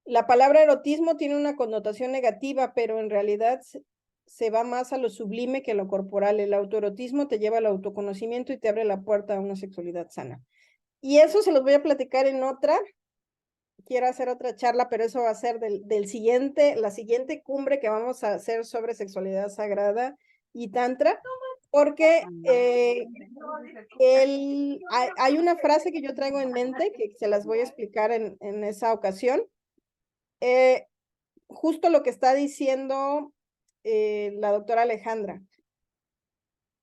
La palabra erotismo tiene una connotación negativa, pero en realidad se va más a lo sublime que a lo corporal. El autoerotismo te lleva al autoconocimiento y te abre la puerta a una sexualidad sana. Y eso se los voy a platicar en otra. Quiero hacer otra charla, pero eso va a ser la siguiente cumbre que vamos a hacer sobre sexualidad sagrada y tantra, porque hay una frase que yo traigo en mente que se las voy a explicar en esa ocasión. Justo lo que está diciendo la doctora Alejandra,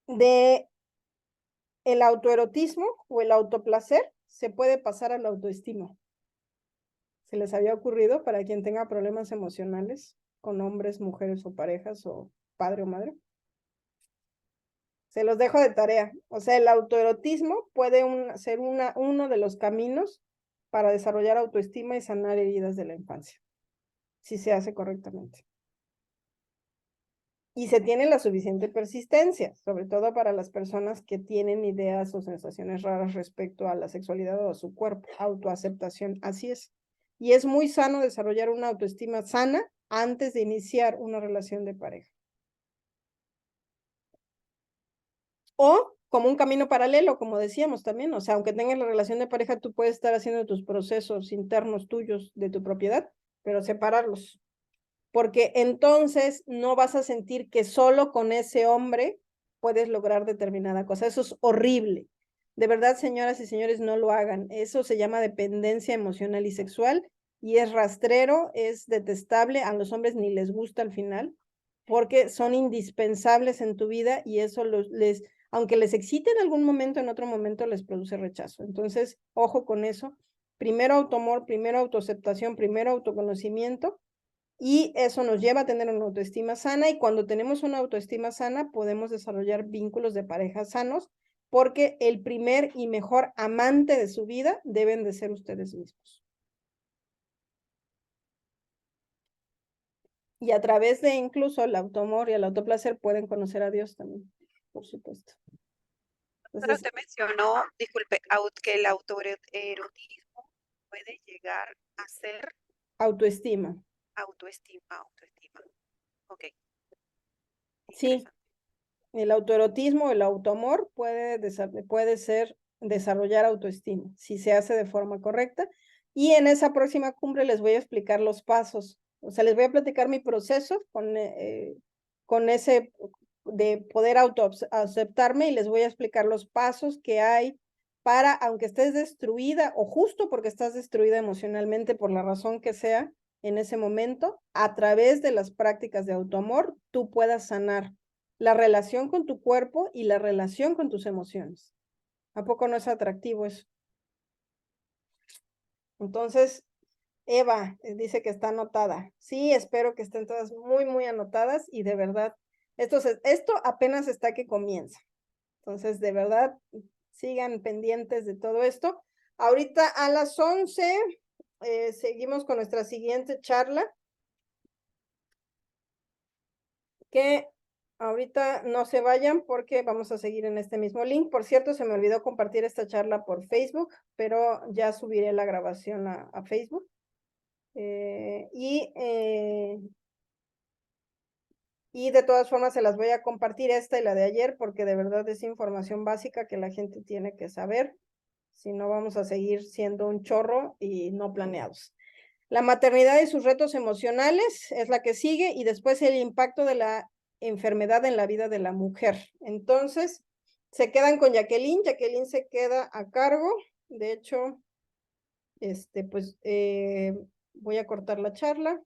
de el autoerotismo o el autoplacer se puede pasar a la autoestima. ¿Se les había ocurrido para quien tenga problemas emocionales con hombres, mujeres o parejas o padre o madre? Se los dejo de tarea. O sea, el autoerotismo puede ser uno de los caminos para desarrollar autoestima y sanar heridas de la infancia, si se hace correctamente. Y se tiene la suficiente persistencia, sobre todo para las personas que tienen ideas o sensaciones raras respecto a la sexualidad o a su cuerpo. Autoaceptación, así es. Y es muy sano desarrollar una autoestima sana antes de iniciar una relación de pareja. O como un camino paralelo, como decíamos también, o sea, aunque tengas la relación de pareja, tú puedes estar haciendo tus procesos internos tuyos de tu propiedad, pero separarlos. Porque entonces no vas a sentir que solo con ese hombre puedes lograr determinada cosa. Eso es horrible. De verdad, señoras y señores, no lo hagan. Eso se llama dependencia emocional y sexual y es rastrero, es detestable. A los hombres ni les gusta al final porque son indispensables en tu vida y eso aunque les excite en algún momento, en otro momento les produce rechazo. Entonces, ojo con eso. Primero autoamor, primero autoaceptación, primero autoconocimiento. Y eso nos lleva a tener una autoestima sana y cuando tenemos una autoestima sana podemos desarrollar vínculos de pareja sanos porque el primer y mejor amante de su vida deben de ser ustedes mismos. Y a través de incluso el autoamor y el autoplacer pueden conocer a Dios también, por supuesto. Pero usted mencionó, disculpe, que el autoerotismo puede llegar a ser autoestima. Autoestima. Ok. Sí, el autoerotismo, el autoamor puede ser desarrollar autoestima si se hace de forma correcta. Y en esa próxima cumbre les voy a explicar los pasos. O sea, les voy a platicar mi proceso con ese de poder autoaceptarme y les voy a explicar los pasos que hay para, aunque estés destruida o justo porque estás destruida emocionalmente por la razón que sea en ese momento, a través de las prácticas de autoamor, tú puedas sanar la relación con tu cuerpo y la relación con tus emociones. ¿A poco no es atractivo eso? Entonces, Eva dice que está anotada. Sí, espero que estén todas muy, muy anotadas y de verdad, esto apenas está que comienza. Entonces, de verdad, sigan pendientes de todo esto. Ahorita a las 11 seguimos con nuestra siguiente charla. que ahorita no se vayan porque vamos a seguir en este mismo link. Por cierto, se me olvidó compartir esta charla por Facebook, pero ya subiré la grabación a Facebook. Y de todas formas se las voy a compartir esta y la de ayer porque de verdad es información básica que la gente tiene que saber. Si no, vamos a seguir siendo un chorro y no planeados. La maternidad y sus retos emocionales es la que sigue y después el impacto de la enfermedad en la vida de la mujer. Entonces, se quedan con Jacqueline. Jacqueline se queda a cargo. De hecho, pues voy a cortar la charla.